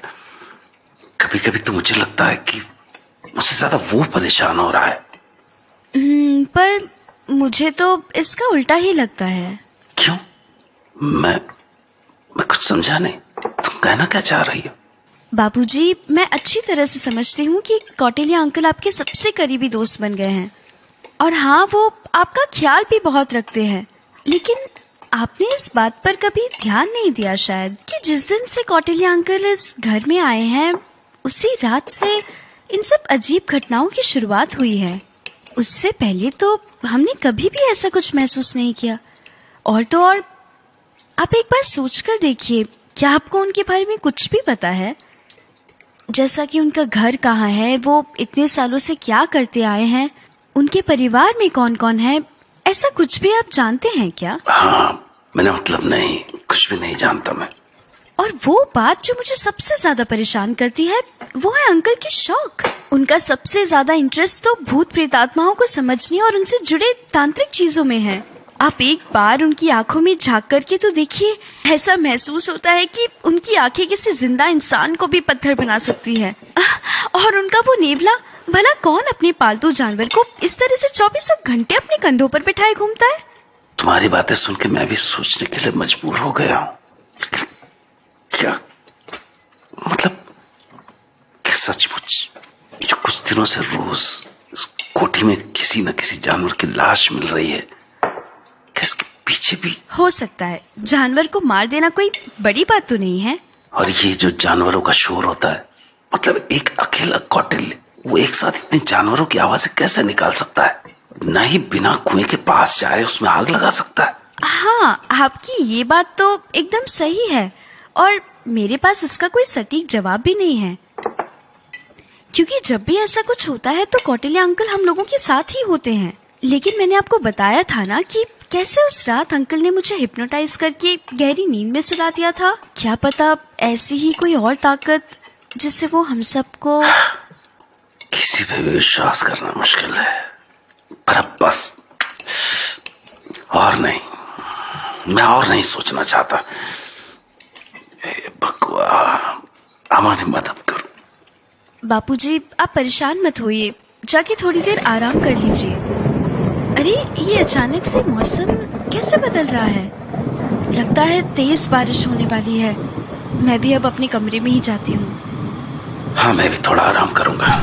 कभी कभी तो मुझे लगता है कि मुझसे ज्यादा वो परेशान हो रहा है। पर मुझे तो इसका उल्टा ही लगता है। क्यों? मैं कुछ समझा नहीं। तुम कहना क्या चाह रही हो? बापूजी, मैं अच्छी तरह से समझती हूँ कि कौटिल्या अंकल आपके सबसे करीबी दोस्त बन गए हैं और हाँ, वो आपका ख्याल भी बहुत रखते हैं। लेकिन आपने इस बात पर कभी ध्यान नहीं दिया शायद कि जिस दिन से कौटिल्या अंकल इस घर में आए हैं उसी रात से इन सब अजीब घटनाओं की शुरुआत हुई है। उससे पहले तो हमने कभी भी ऐसा कुछ महसूस नहीं किया। और तो और, आप एक बार सोचकर देखिए, क्या आपको उनके बारे में कुछ भी पता है? जैसा कि उनका घर कहाँ है, वो इतने सालों से क्या करते आए हैं, उनके परिवार में कौन कौन है, ऐसा कुछ भी आप जानते हैं क्या? हाँ, मैंने मतलब नहीं, कुछ भी नहीं जानता मैं। और वो बात जो मुझे सबसे ज्यादा परेशान करती है वो है अंकल की शौक। उनका सबसे ज्यादा इंटरेस्ट तो भूत प्रेतात्माओं को समझने और उनसे जुड़े तांत्रिक चीजों में है। आप एक बार उनकी आंखों में झांक करके तो देखिए, ऐसा महसूस होता है कि उनकी आंखें किसी जिंदा इंसान को भी पत्थर बना सकती है। और उनका वो नेवला, भला कौन अपने पालतू जानवर को इस तरह से 24 घंटे अपने कंधों पर बिठाए घूमता है? तुम्हारी बातें सुन के मैं भी सोचने के लिए मजबूर हो गया हूँ। क्या मतलब, क्या सचमुच जो कुछ दिनों से रोज इस कोठी में किसी न किसी जानवर की लाश मिल रही है, क्या इसके पीछे भी हो सकता है? जानवर को मार देना कोई बड़ी बात तो नहीं है। और ये जो जानवरों का शोर होता है, मतलब एक अकेला कौटिल्य वो एक साथ इतने जानवरों की आवाजें कैसे निकाल सकता है? न ही बिना कुएं के पास जाए उसमें आग लगा सकता है। हाँ, आपकी ये बात तो एकदम सही है और मेरे पास इसका कोई सटीक जवाब भी नहीं है, क्योंकि जब भी ऐसा कुछ होता है तो कौटिल्या अंकल हम लोगों के साथ ही होते हैं। लेकिन मैंने आपको बताया था ना कि कैसे उस रात अंकल ने मुझे हिप्नोटाइज करके गहरी नींद में सुला दिया था। क्या पता ऐसी ही कोई और ताकत जिससे वो हम सबको। किसी पे भी विश्वास करना मुश्किल है, पर अब बस और नहीं, मैं और नहीं सोचना चाहता। बकवा, हमारी मदद करो। बापूजी, आप परेशान मत होइए, जाके थोड़ी देर आराम कर लीजिए। अरे, ये अचानक से मौसम कैसे बदल रहा है? लगता है तेज बारिश होने वाली है। मैं भी अब अपने कमरे में ही जाती हूँ। हाँ, मैं भी थोड़ा आराम करूंगा।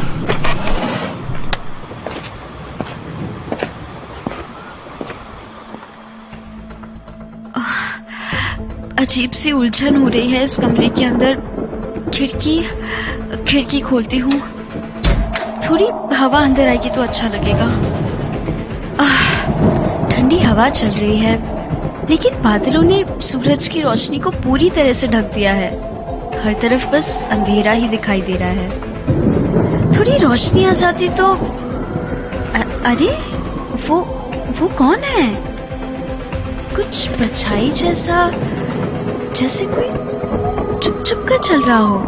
अजीब सी उलझन हो रही है इस कमरे के अंदर। खिड़की खोलती हूँ, थोड़ी हवा अंदर आएगी तो अच्छा लगेगा। ठंडी हवा चल रही है, लेकिन बादलों ने सूरज की रोशनी को पूरी तरह से ढक दिया है। हर तरफ बस अंधेरा ही दिखाई दे रहा है। थोड़ी रोशनी आ जाती तो अरे, वो कौन है? कुछ परछाई जैसा, जैसे कोई चुप कर चल रहा हो।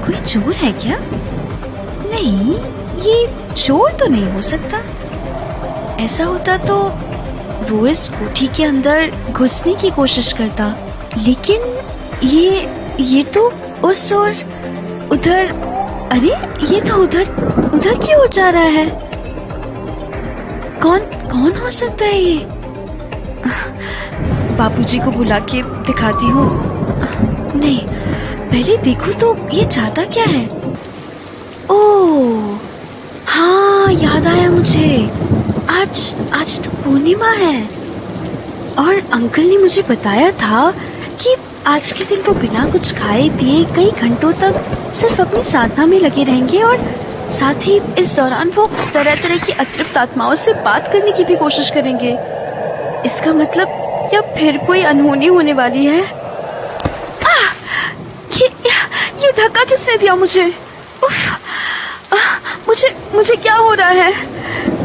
कोई चोर है क्या? नहीं, ये चोर तो नहीं हो सकता। ऐसा होता तो वो इस कोठी के अंदर घुसने की कोशिश करता, लेकिन ये तो उस और उधर। अरे, ये तो उधर की ओर जा रहा है। कौन हो सकता है ये? बापूजी को बुला के दिखाती हूँ। नहीं, पहले देखो तो ये चाहता क्या है। ओह हाँ, याद आया मुझे। आज तो पूर्णिमा है और अंकल ने मुझे बताया था कि आज के दिन वो बिना कुछ खाए पिए कई घंटों तक सिर्फ अपनी साधना में लगे रहेंगे और साथ ही इस दौरान वो तरह तरह की अतृप्त आत्माओं से बात करने की भी कोशिश करेंगे। इसका मतलब या फिर कोई अनहोनी होने वाली है। ये धक्का किसने दिया मुझे? मुझे क्या हो रहा है?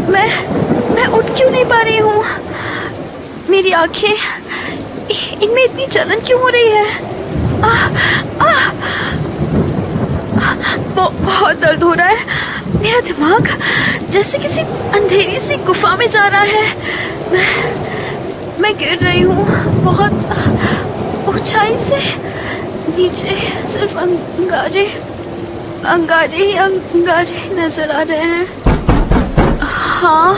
मैं उठ क्यों नहीं पा रही हूँ? मेरी आंखें, इनमें इतनी जलन क्यों हो रही है? बहुत दर्द हो रहा है। मेरा दिमाग जैसे किसी अंधेरी सी गुफा में जा रहा है। मैं गिर रही हूँ बहुत ऊंचाई से नीचे। सिर्फ अंगारे नजर आ रहे हैं। हाँ,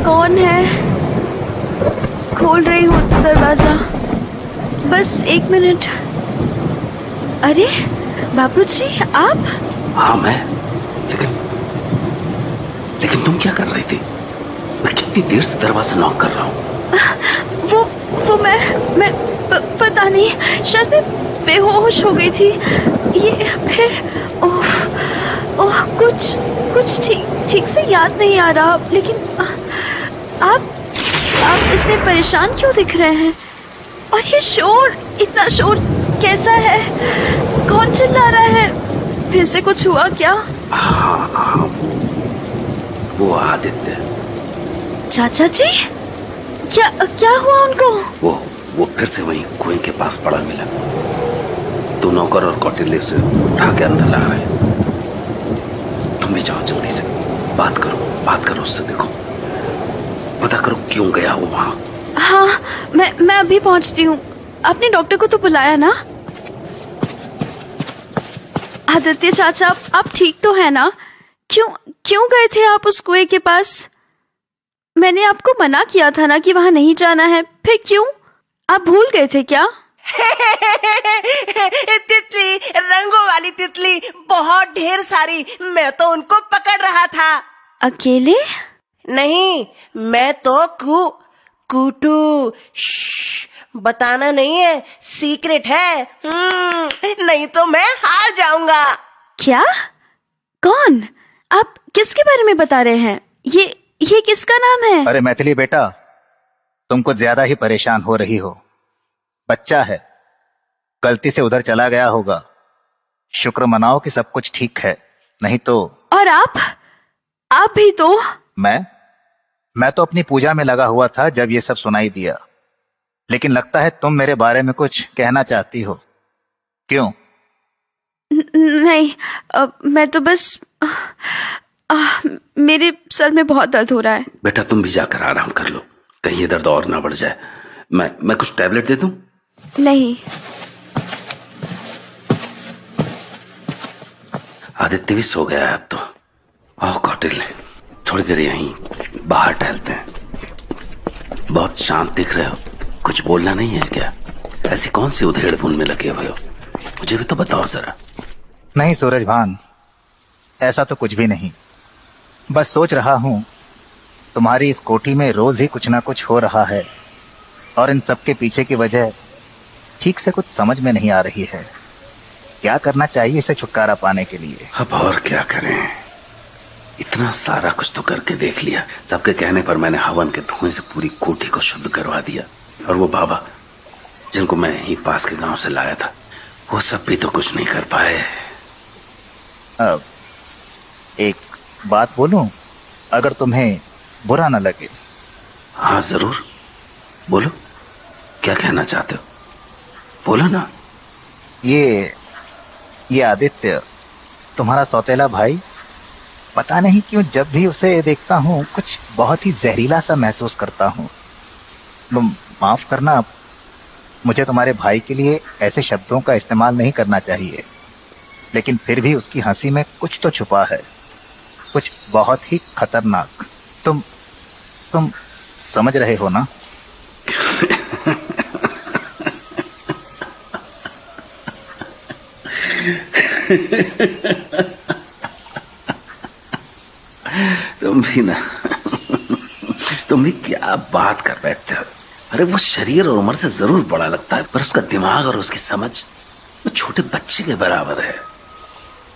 कौन है? खोल रही हूँ दरवाजा। बस 1 मिनट। अरे बापूजी, आप? हाँ, मैं। लेकिन तुम क्या कर रही थी? मैं कितनी देर से दरवाजा नॉक कर रहा हूँ। वो मैं पता नहीं, शायद मैं बेहोश हो गई थी। ये फिर ओह कुछ ठीक से याद नहीं आ रहा। लेकिन आप इतने परेशान क्यों दिख रहे हैं? और ये इतना शोर कैसा है? कौन चिल्ला रहा है? फिर से कुछ हुआ क्या? हाँ, वो आदित्य। चाचा जी, क्या हुआ उनको? वो फिर से वहीं कुएं के पास पड़ा मिला। दो नौकर और कौटिल्य से उठा के अंदर ला रहे हैं। तुम भी जाओ जल्दी से, बात करो उससे। देखो, पता करो क्यों गया वो वहां। हाँ, मैं अभी पहुंचती हूँ। आपने डॉक्टर को तो बुलाया ना? आदित्य चाचा, आप ठीक तो है ना? क्यों गए थे आप उस कुएं के पास? मैंने आपको मना किया था ना कि वहां नहीं जाना है। फिर क्यों? आप भूल गए थे क्या? तितली, रंगों वाली तितली, बहुत ढेर सारी। मैं तो उनको पकड़ रहा था। अकेले? नहीं, मैं तो कूटू। बताना नहीं है, सीक्रेट है। नहीं तो मैं हार जाऊंगा। क्या? कौन? आप किसके बारे में बता रहे हैं? ये किसका नाम है? अरे मैथिली बेटा, तुम कुछ ज्यादा ही परेशान हो रही हो। बच्चा है, गलती से उधर चला गया होगा। शुक्र मनाओ कि सब कुछ ठीक है, नहीं तो। और आप भी तो। मैं तो अपनी पूजा में लगा हुआ था जब ये सब सुनाई दिया। लेकिन लगता है तुम मेरे बारे में कुछ कहना चाहती हो। क्यों? नहीं, मैं तो बस मेरे सर में बहुत दर्द हो रहा है। बेटा, तुम भी जाकर आराम कर लो, कहीं ये दर्द और ना बढ़ जाए। मैं कुछ टैबलेट दे दूं? नहीं। आदित्य भी सो गया है अब तो। आओ कौटिल्य, थोड़ी देर यहीं बाहर टहलते हैं। बहुत शांत दिख रहे हो, कुछ बोलना नहीं है क्या? ऐसी कौन सी उधेड़ बुन में लगे हुए हो? मुझे भी तो बताओ जरा। नहीं सूरजभान, ऐसा तो कुछ भी नहीं। बस सोच रहा हूँ तुम्हारी इस कोठी में रोज ही कुछ ना कुछ हो रहा है, और इन सब के पीछे की वजह ठीक से कुछ समझ में नहीं आ रही है। क्या करना चाहिए इसे छुटकारा पाने के लिए? अब और क्या करें, इतना सारा कुछ तो करके देख लिया। सबके कहने पर मैंने हवन के धुएं से पूरी कोठी को शुद्ध करवा दिया। और वो बाबा जिनको मैं यहीं पास के गांव से लाया था, वो सब भी तो कुछ नहीं कर पाए। अब एक बात बोलूं, अगर तुम्हें बुरा न लगे? हाँ जरूर, बोलो, क्या कहना चाहते हो, बोलो ना। ये आदित्य, तुम्हारा सौतेला भाई, पता नहीं क्यों जब भी उसे देखता हूँ कुछ बहुत ही जहरीला सा महसूस करता हूँ। तुम माफ करना, मुझे तुम्हारे भाई के लिए ऐसे शब्दों का इस्तेमाल नहीं करना चाहिए, लेकिन फिर भी उसकी हंसी में कुछ तो छुपा है, कुछ बहुत ही खतरनाक। तुम समझ रहे हो ना? तुम भी ना तुम भी क्या बात कर बैठते हो। अरे वो शरीर और उम्र से जरूर बड़ा लगता है, पर उसका दिमाग और उसकी समझ वो छोटे बच्चे के बराबर है।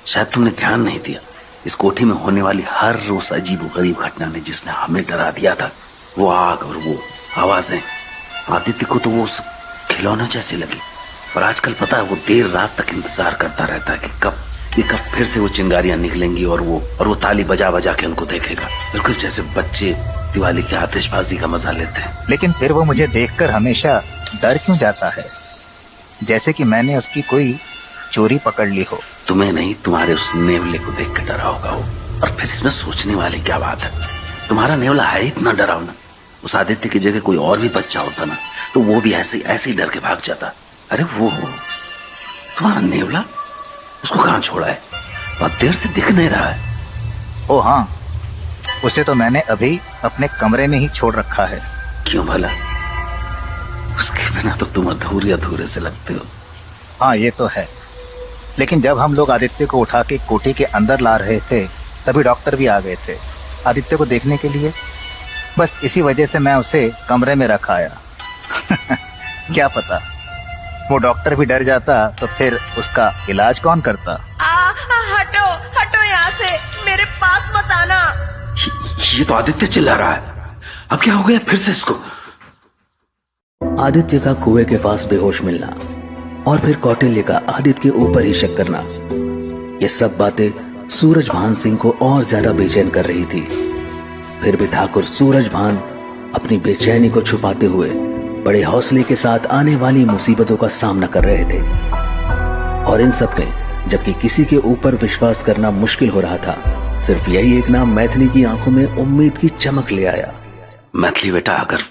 शायद तुमने ध्यान नहीं दिया, इस कोठी में होने वाली हर रोज अजीब गरीब घटना ने जिसने हमें डरा दिया था, वो आग और वो आवाजें, आदित्य को तो वो सब खिलौनों जैसी लगी। और आजकल पता है, वो देर रात तक इंतजार करता रहता है कि कब फिर से वो चिंगारियां निकलेंगी और वो ताली बजा बजा के उनको देखेगा, बिल्कुल जैसे बच्चे दिवाली की आतिशबाजी का मजा लेते हैं। लेकिन फिर वो मुझे देखकर हमेशा डर क्यों जाता है, जैसे कि मैंने उसकी कोई चोरी पकड़ ली हो? तुम्हें नहीं, तुम्हारे उस नेवले को देख के डरा होगा वो। और फिर इसमें सोचने वाली क्या बात है, तुम्हारा नेवला है इतना डरावना। उस आदित्य की जगह कोई और भी बच्चा होता ना, तो वो भी ऐसे ही डर के भाग जाता। अरे वो तुम्हारा नेवला, उसको कहाँ छोड़ा है? बहुत देर से दिख नहीं रहा है। ओ हाँ, उसे तो मैंने अभी अपने कमरे में ही छोड़ रखा है। क्यों भला? उसके बिना तो तुम अधूरे से लगते हो। हाँ ये तो है, लेकिन जब हम लोग आदित्य को उठा के कोठी के अंदर ला रहे थे, तभी डॉक्टर भी आ गए थे आदित्य को देखने के लिए। बस इसी वजह से मैं उसे कमरे में रख आया। क्या पता वो डॉक्टर भी डर जाता तो फिर उसका इलाज कौन करता? हटो हटो यहाँ से, मेरे पास मत आना। ये तो आदित्य चिल्ला रहा है। अब क्या हो गया फिर से इसको? आदित्य का कुएं के पास बेहोश मिलना और फिर कौटिल्य का आदित्य के ऊपर ही शक करना, ये सब बातें सूरजभान सिंह को और ज्यादा बेचैन कर रही थी। फिर भी ठाकुर सूरजभान अपनी बेचैनी को छुपाते हुए बड़े हौसले के साथ आने वाली मुसीबतों का सामना कर रहे थे। और इन सब में जबकि किसी के ऊपर विश्वास करना मुश्किल हो रहा था, सिर्फ यही एक नाम मैथिली की आंखों में उम्मीद की चमक ले आया। मैथिली बेटा, अगर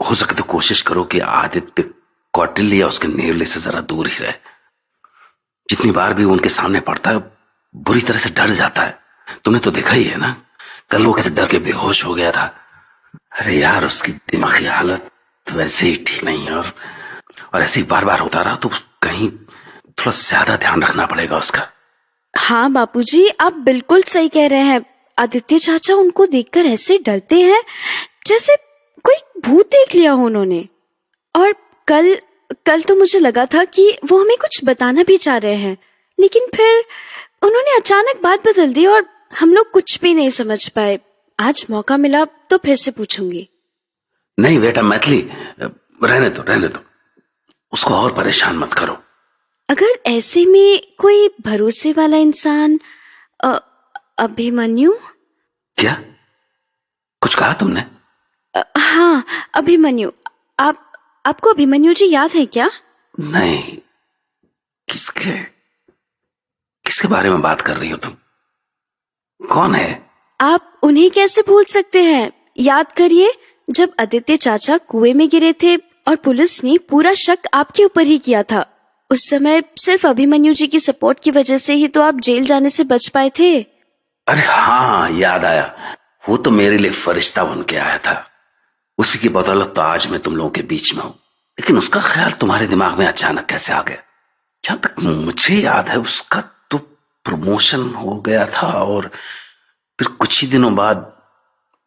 हो सके तो कोशिश करो कि आदित्य कौटिल्य या उसके नेवले से जरा दूर ही रहे। जितनी बार भी उनके सामने पड़ता है बुरी तरह से डर जाता है। तुम्हें तो देखा ही है ना, कल वो कैसे डर के बेहोश हो गया था। अरे यार, उसकी दिमागी हालत तो वैसे ही ठीक नहीं है, और ऐसे ही बार बार होता रहा तो कहीं थोड़ा ज्यादा ध्यान रखना पड़ेगा उसका। हाँ बापूजी, आप बिल्कुल सही कह रहे हैं। आदित्य चाचा उनको देखकर ऐसे डरते हैं जैसे कोई भूत देख लिया हो उन्होंने। और कल तो मुझे लगा था कि वो हमें कुछ बताना भी चाह रहे हैं, लेकिन फिर उन्होंने अचानक बात बदल दी और हम लोग कुछ भी नहीं समझ पाए। आज मौका मिला तो फिर से पूछूंगी। नहीं बेटा मैथिली, रहने दो, उसको और परेशान मत करो। अगर ऐसे में कोई भरोसे वाला इंसान, अभिमन्यु। क्या कुछ कहा तुमने? हाँ, अभिमन्यु। आपको अभिमन्यु जी याद है क्या? नहीं, किसके बारे में बात कर रही हो तुम? कौन है? आप उन्हें कैसे भूल सकते हैं? याद करिए, जब आदित्य चाचा कुएं में गिरे थे और पुलिस ने पूरा शक आपके ऊपर ही किया था। उस समय सिर्फ अभिमन्यु जी की सपोर्ट की वजह से ही तो आप जेल जाने से बच पाए थे। अरे हाँ, याद आया। वो तो मेरे लिए फरिश्ता बन के आया था। उसी की बदौलत तो आज मैं तुम लोगों के बीच में हूं। लेकिन उसका ख्याल तुम्हारे दिमाग में अचानक कैसे आ गया? जहां तक मुझे याद है उसका तो प्रमोशन हो गया था और फिर कुछ ही दिनों बाद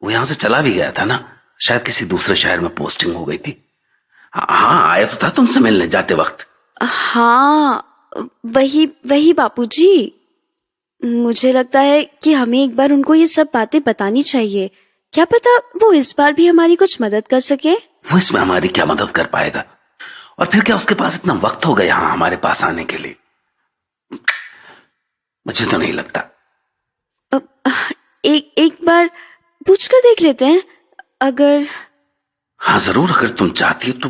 वो यहां से चला भी गया था ना। शायद किसी दूसरे शहर में पोस्टिंग हो गई थी। हाँ, आया तो था तुमसे मिलने जाते वक्त। हाँ, वही बापूजी। मुझे लगता है कि हमें एक बार उनको ये सब बातें बतानी चाहिए। क्या पता वो इस बार भी हमारी कुछ मदद कर सके। वो इसमें हमारी क्या मदद कर पाएगा? और फिर क्या उसके पास इतना वक्त हो गया यहां हमारे पास आने के लिए? मुझे तो नहीं लगता। एक बार पूछ कर देख लेते हैं अगर। हाँ जरूर, अगर तुम चाहती हो तो।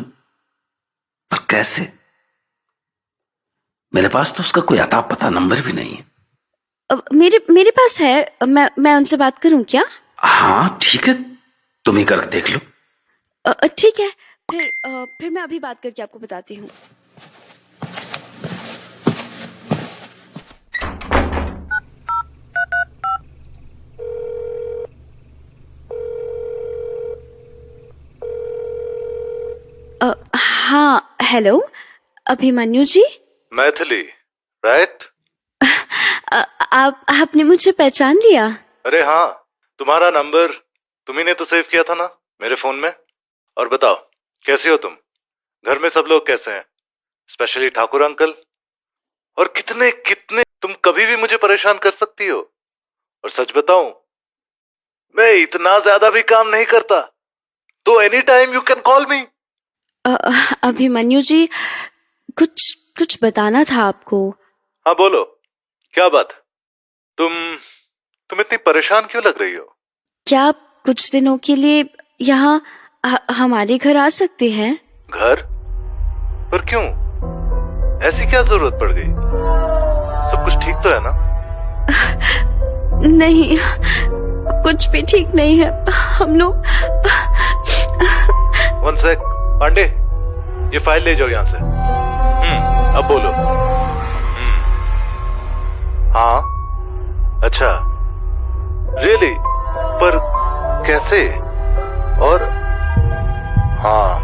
पर कैसे? मेरे पास तो उसका कोई अता पता नंबर भी नहीं है। मेरे पास है। मैं उनसे बात करूं क्या? हाँ ठीक है, तुम ही करके देख लो। ठीक है, फिर मैं अभी बात करके आपको बताती हूँ। हाँ, हेलो अभिमन्यु जी। मैथिली, राइट? आपने मुझे पहचान लिया? अरे हाँ, तुम्हारा नंबर तुम्ही ने तो सेव किया था ना मेरे फोन में। और बताओ, कैसी हो तुम? घर में सब लोग कैसे हैं? Specially Thakur uncle. और कितने कितने तुम कभी भी मुझे परेशान कर सकती हो। और सच बताऊं, मैं इतना ज्यादा भी काम नहीं करता, तो any time you can call me. Abhimanyu ji, कुछ बताना था आपको। हाँ बोलो, क्या बात? तुम इतनी परेशान क्यों लग रही हो? क्या आप कुछ दिनों के लिए यहाँ हमारे घर आ सकते हैं? घर? पर क्यों? ऐसी क्या जरूरत पड़ गई? सब कुछ ठीक तो है ना? नहीं, कुछ भी ठीक नहीं है। हम लोग। वन सेक, पांडे, ये फाइल ले जाओ यहाँ से। अब बोलो। हाँ, अच्छा, रियली? पर कैसे? और हाँ,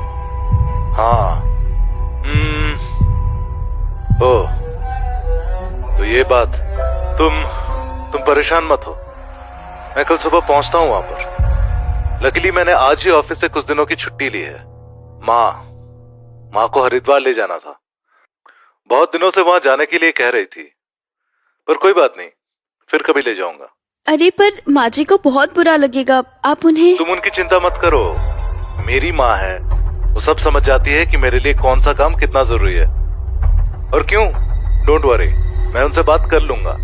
ओ, तो ये बात। तुम परेशान मत हो, मैं कल सुबह पहुंचता हूं वहां पर। लकीली मैंने आज ही ऑफिस से कुछ दिनों की छुट्टी ली है। माँ को हरिद्वार ले जाना था। बहुत दिनों से वहां जाने के लिए कह रही थी, पर कोई बात नहीं, फिर कभी ले जाऊंगा। अरे पर माँ जी को बहुत बुरा लगेगा, आप उन्हें। तुम उनकी चिंता मत करो, मेरी माँ है, वो सब समझ जाती है कि मेरे लिए कौन सा काम कितना जरूरी है। और क्यों, डोंट वरी, मैं उनसे बात कर लूंगा।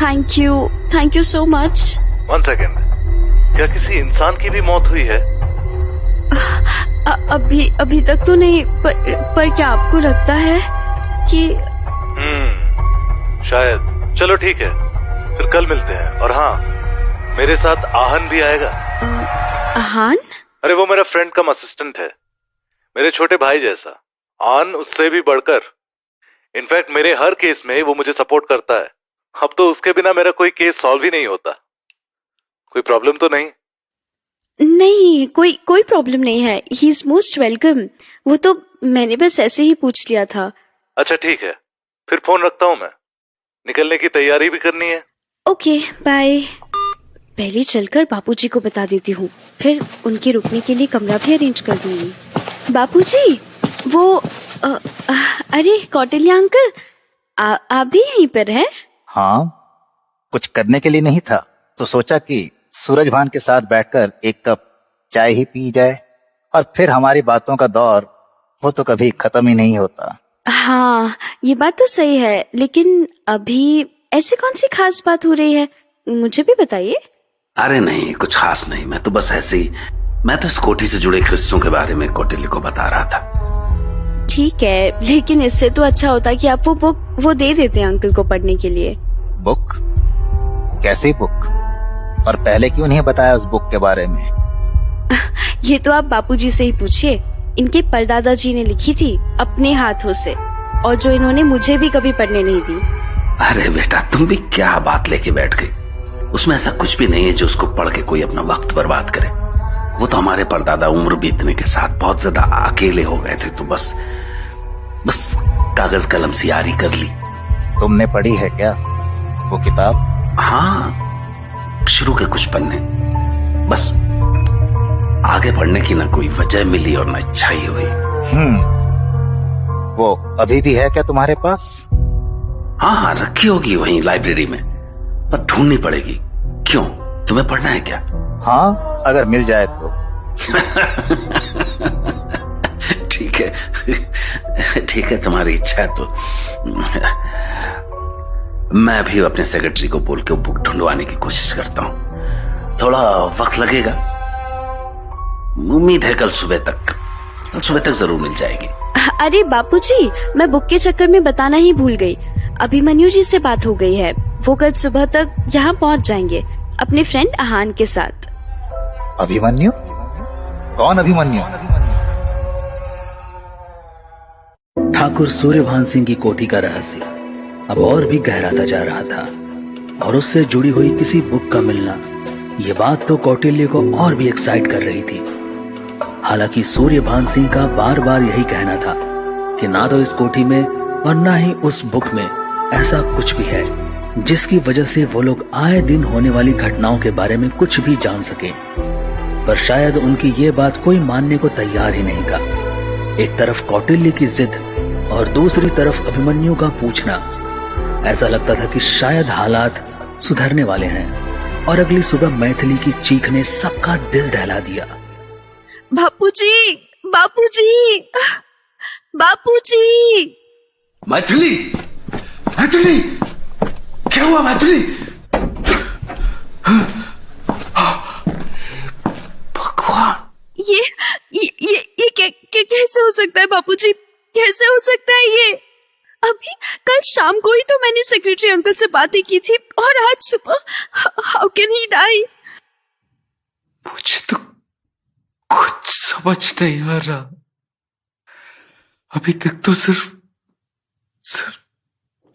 Thank you so much. One second, क्या किसी इंसान की भी मौत हुई है? अभी तक तो नहीं, पर क्या आपको लगता है कि? शायद। चलो ठीक है, फिर कल मिलते हैं। और हाँ, मेरे साथ आहन भी आएगा। आहन? अरे वो मेरा फ्रेंड कम असिस्टेंट है, मेरे छोटे भाई जैसा। आहन उससे भी बढ़कर। इनफैक्ट मेरे हर केस में वो मुझे सपोर्ट करता है। अब तो उसके बिना मेरा कोई केस सॉल्व ही नहीं होता। कोई प्रॉब्लम तो नहीं? नहीं, कोई प्रॉब्लम नहीं है। He is most welcome. वो तो मैंने बस ऐसे ही पूछ लिया था। अच्छा ठीक है, फिर फोन रखता हूँ मैं, निकलने की तैयारी भी करनी है। Okay, bye. पहले चलकर बापूजी को बता देती हूँ, फिर उनके रुकने के लिए कमरा भी अरेंज कर दूंगी। बापूजी, वो अरे कौटिल्य अंकल, आप भी यहीं पर हैं? हाँ, कुछ करने के लिए नहीं था तो सोचा कि सूरज भान के साथ बैठकर एक कप चाय ही पी जाए, और फिर हमारी बातों का दौर वो तो कभी खत्म ही नहीं होता। हाँ, ये बात तो सही है, लेकिन अभी ऐसी कौन सी खास बात हो रही है, मुझे भी बताइए। अरे नहीं, कुछ खास नहीं, मैं तो बस ऐसे ही, मैं तो इस कोठी से जुड़े किस्सों के बारे में कौटिल्य को बता रहा था। ठीक है, लेकिन इससे तो अच्छा होता कि आप वो बुक वो दे देते हैं अंकल को पढ़ने के लिए। बुक? कैसी बुक? और पहले क्यों नहीं बताया उस बुक के बारे में? ये तो आप बापूजी से ही पूछिए। इनके परदादा जी ने लिखी थी अपने हाथों से, और जो इन्होंने मुझे भी कभी पढ़ने नहीं दी। अरे बेटा, तुम भी क्या बात लेके बैठ गई। उसमें ऐसा कुछ भी नहीं है जो उसको पढ़ के कोई अपना वक्त बर्बाद करे। वो तो हमारे परदादा उम्र बीतने के साथ बहुत ज्यादा अकेले हो गए थे, तो बस कागज कलम से यारी कर ली। तुमने पढ़ी है क्या वो किताब? हाँ, शुरू के कुछ पन्ने, बस आगे पढ़ने की ना कोई वजह मिली और ना इच्छा ही हुई। वो अभी भी है क्या तुम्हारे पास? हाँ हाँ, रखी होगी वहीं लाइब्रेरी में, पर ढूंढनी पड़ेगी। क्यों, तुम्हें पढ़ना है क्या? हाँ, अगर मिल जाए तो। ठीक है, ठीक है, तुम्हारी इच्छा है तो मैं भी अपने सेक्रेटरी को बोल के बुक ढूंढवाने की कोशिश करता हूं। थोड़ा वक्त लगेगा, उम्मीद है कल सुबह तक जरूर मिल जाएगी। अरे बापूजी, मैं बुक के चक्कर में बताना ही भूल गई। अभिमन्यु जी से बात हो गई है, वो कल सुबह तक यहाँ पहुँच जाएंगे अपने फ्रेंड आहान के साथ। अभिमन्यु? कौन अभिमन्यु? ठाकुर सूर्यभान सिंह की कोठी का रहस्य अब और भी गहराता जा रहा था, और उससे जुड़ी हुई किसी बुक का मिलना, ये बात तो कौटिल्य को और भी एक्साइट कर रही थी। हालांकि सूर्यभान सिंह का बार बार यही कहना था कि ना तो इस कोठी में और ना ही उस बुक में ऐसा कुछ भी है जिसकी वजह से वो लोग आए दिन होने वाली घटनाओं के बारे में कुछ भी जान सके। पर शायद उनकी ये बात कोई मानने को तैयार ही नहीं था। एक तरफ कौटिल्य की जिद और दूसरी तरफ अभिमन्यु का पूछना। ऐसा लगता था कि शायद हालात सुधरने वाले हैं, और अगली सुबह मैथिली की चीख ने सबका दिल दहला दिया। बापूजी, बापूजी, बापूजी! मैथिली, मैथिली, क्या हुआ मैथिली? भगवान, ये कैसे हो सकता है बापूजी? कैसे हो सकता है ये? अभी कल शाम को ही तो मैंने सेक्रेटरी अंकल से बातें की थी, और आज सुबह हाउ कैन ही डाई? मुझे तो कुछ समझ नहीं आ रहा। अभी तक तो सिर्फ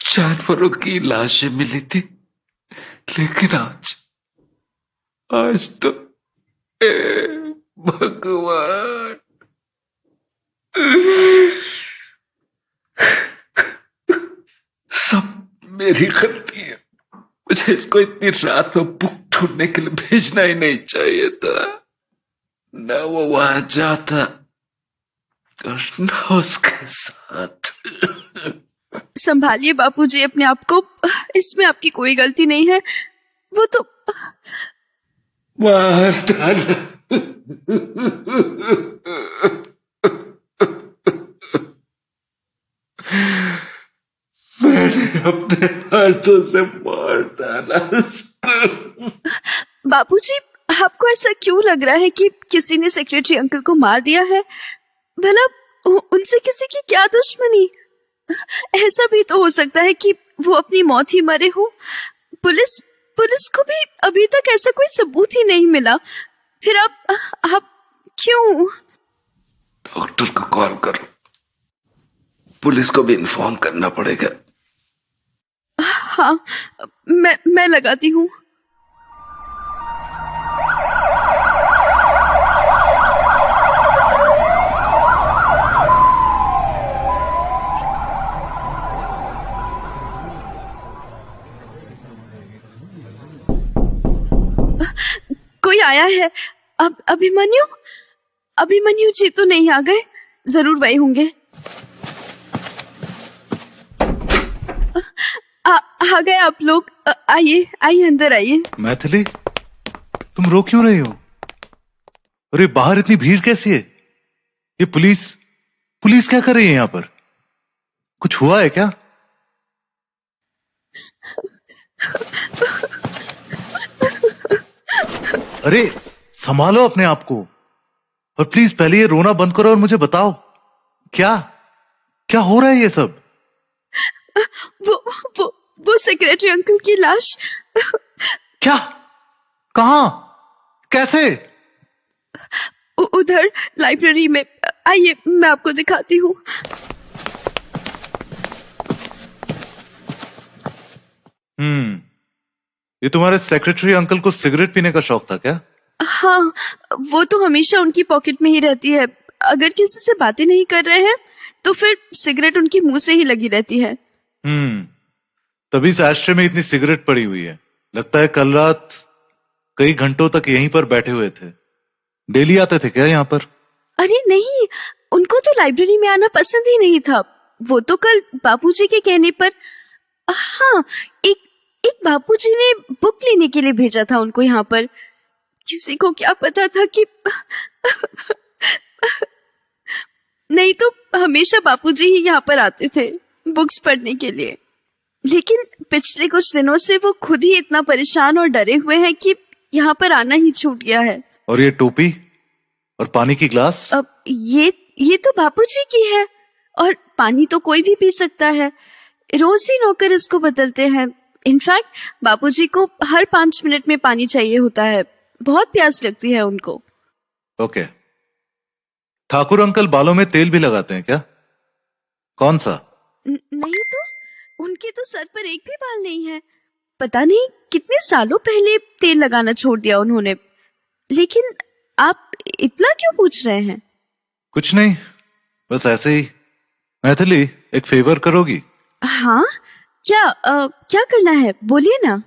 जानवरों की लाशें मिली थी, लेकिन आज तो भगवान, सब मेरी गलती है। मुझे इसको इतनी रात में बुक ढूंढने के लिए भेजना ही नहीं चाहिए था। न वो वहां जाता और न उसके साथ। संभालिए बापूजी अपने आप को, इसमें आपकी कोई गलती नहीं है। वो तो मार डाला। मैंने अपने हाथों से मार डाला उसको। बापूजी, आपको ऐसा क्यों लग रहा है कि किसी ने सेक्रेटरी अंकल को मार दिया है? भला उनसे किसी की क्या दुश्मनी? ऐसा भी तो हो सकता है कि वो अपनी मौत ही मरे हो। पुलिस को भी अभी तक ऐसा कोई सबूत ही नहीं मिला। फिर आप क्यों? डॉक्टर को कॉल करो, पुलिस को भी इन्फॉर्म करना पड़ेगा। हाँ, मैं लगाती हूँ। कोई आया है? अभिमन्यु जी तो नहीं आ गए? जरूर वही होंगे। आ गए आप लोग। आइए अंदर आइए। मैथिली, तुम रो क्यों रही हो? अरे बाहर इतनी भीड़ कैसी है? ये पुलिस क्या कर रही है यहाँ पर? कुछ हुआ है क्या? अरे संभालो अपने आप को, और प्लीज पहले ये रोना बंद करो और मुझे बताओ क्या हो रहा है ये सब? वो सेक्रेटरी अंकल की लाश। क्या? कहां? कैसे? उधर लाइब्रेरी में। आइए मैं आपको दिखाती हूँ। ये तुम्हारे सेक्रेटरी अंकल को सिगरेट पीने का शौक था क्या? हाँ, वो तो हमेशा उनकी पॉकेट में ही रहती है। अगर किसी से बातें नहीं कर रहे हैं तो फिर सिगरेट उनके मुंह से ही लगी रहती है। तभी इस एस्ट्रे में इतनी सिगरेट पड़ी हुई है। लगता है कल रात कई घंटों तक यहीं पर बैठे हुए थे। डेली आते थे क्या यहाँ पर? अरे नहीं, उनको तो लाइब्रेरी में आना पसंद ही नहीं था। वो तो कल बापूजी के कहने पर, हाँ, एक बापूजी ने बुक लेने के लिए भेजा था उनको यहाँ पर। किसी को क्या पता था कि नहीं तो हमेशा बापूजी ही यहाँ पर आते थे बुक्स पढ़ने के लिए। लेकिन पिछले कुछ दिनों से वो खुद ही इतना परेशान और डरे हुए हैं कि यहाँ पर आना ही छूट गया है। और ये टोपी और पानी की ग्लास? अब ये तो बापूजी की है, और पानी तो कोई भी पी सकता है। रोज ही नौकर इसको बदलते हैं। इनफैक्ट बापूजी को हर 5 मिनट में पानी चाहिए होता है। बहुत प्यास लगती है उनको। ओके। ठाकुर अंकल बालों में तेल भी लगाते हैं क्या? कौन सा? नहीं तो, उनके तो सर पर एक भी बाल नहीं है। पता नहीं कितने सालों पहले तेल लगाना छोड़ दिया उन्होंने। लेकिन आप इतना क्यों पूछ रहे हैं? कुछ नहीं, बस ऐसे ही। मैथिली, एक फेवर करोगी? हाँ, क्या करना है, बोलिए ना।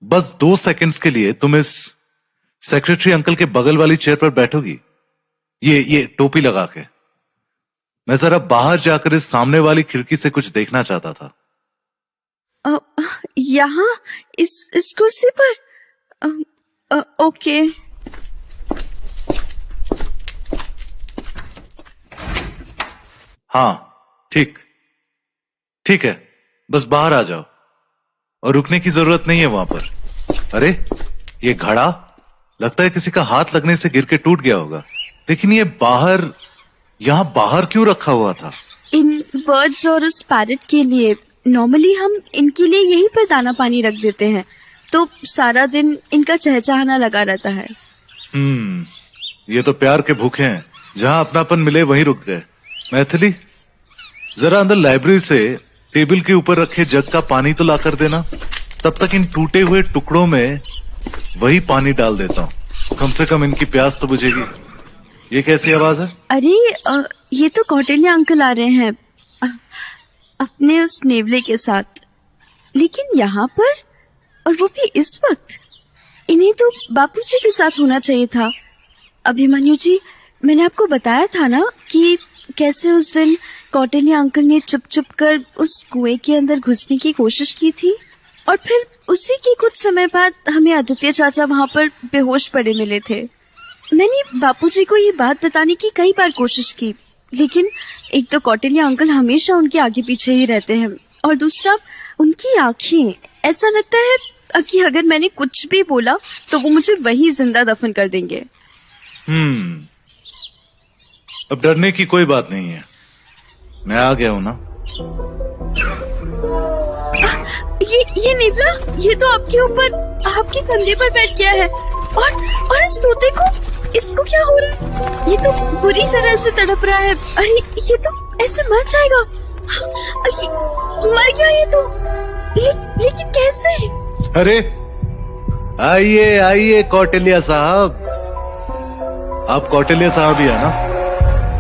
बस 2 सेकंड्स के लिए तुम इस सेक्रेटरी अंकल के बगल वाली चेयर पर बैठोगी, ये टोपी लगा के। मैं जरा बाहर जाकर इस सामने वाली खिड़की से कुछ देखना चाहता था। यहाँ इस कुर्सी पर? ओके। हाँ, ठीक है, बस बाहर आ जाओ। और रुकने की जरूरत नहीं है वहां पर। अरे, ये घड़ा लगता है किसी का हाथ लगने से गिर के टूट गया होगा। लेकिन ये यहाँ बाहर क्यों रखा हुआ था? इन बर्ड्स और उस पैरट के लिए। नॉर्मली हम इनके लिए यहीं पर दाना पानी रख देते हैं, तो सारा दिन इनका चहचहाना लगा रहता है। ये तो प्यार के भूखे हैं, जहां अपनापन मिले वहीं रुक गए। मैथिली, जरा अंदर लाइब्रेरी से टेबल के ऊपर रखे जग का पानी तो लाकर देना। तब तक इन टूटे हुए टुकड़ों में वही पानी डाल देता हूँ, कम से कम इनकी प्यास तो बुझेगी। ये कैसी आवाज है? अरे ये तो कौटिल्य अंकल आ रहे हैं अपने उस नेवले के साथ। लेकिन यहाँ पर, और वो भी इस वक्त। इन्हें तो बापूजी के साथ होना चाहिए था। अभिमन्यु जी, मैंने आपको बताया था ना कि कैसे उस दिन कौटिल्य अंकल ने चुप चुप कर उस कुएं के अंदर घुसने की कोशिश की थी, और फिर उसी के कुछ समय बाद हमें आदित्य चाचा वहाँ पर बेहोश पड़े मिले थे। मैंने बापूजी को ये बात बताने की कई बार कोशिश की, लेकिन एक तो कौटिल्य अंकल हमेशा उनके आगे पीछे ही रहते हैं, और दूसरा उनकी आंखें। ऐसा लगता है कि अगर मैंने कुछ भी बोला तो वो मुझे वही जिंदा दफन कर देंगे। अब डरने की कोई बात नहीं है, मैं आ गया हूं ना। ये नेवला, ये तो आपके ऊपर, आपके कंधे पर बैठ गया है। और इस तोते को, इसको क्या हो रहा है? ये तो बुरी तरह से तड़प रहा है। अरे ये तो ऐसे मर जाएगा। मर गया ये तो। लेकिन कैसे? अरे आइए आइए कौटिल्य साहब। आप कौटिल्य साहब ही है ना?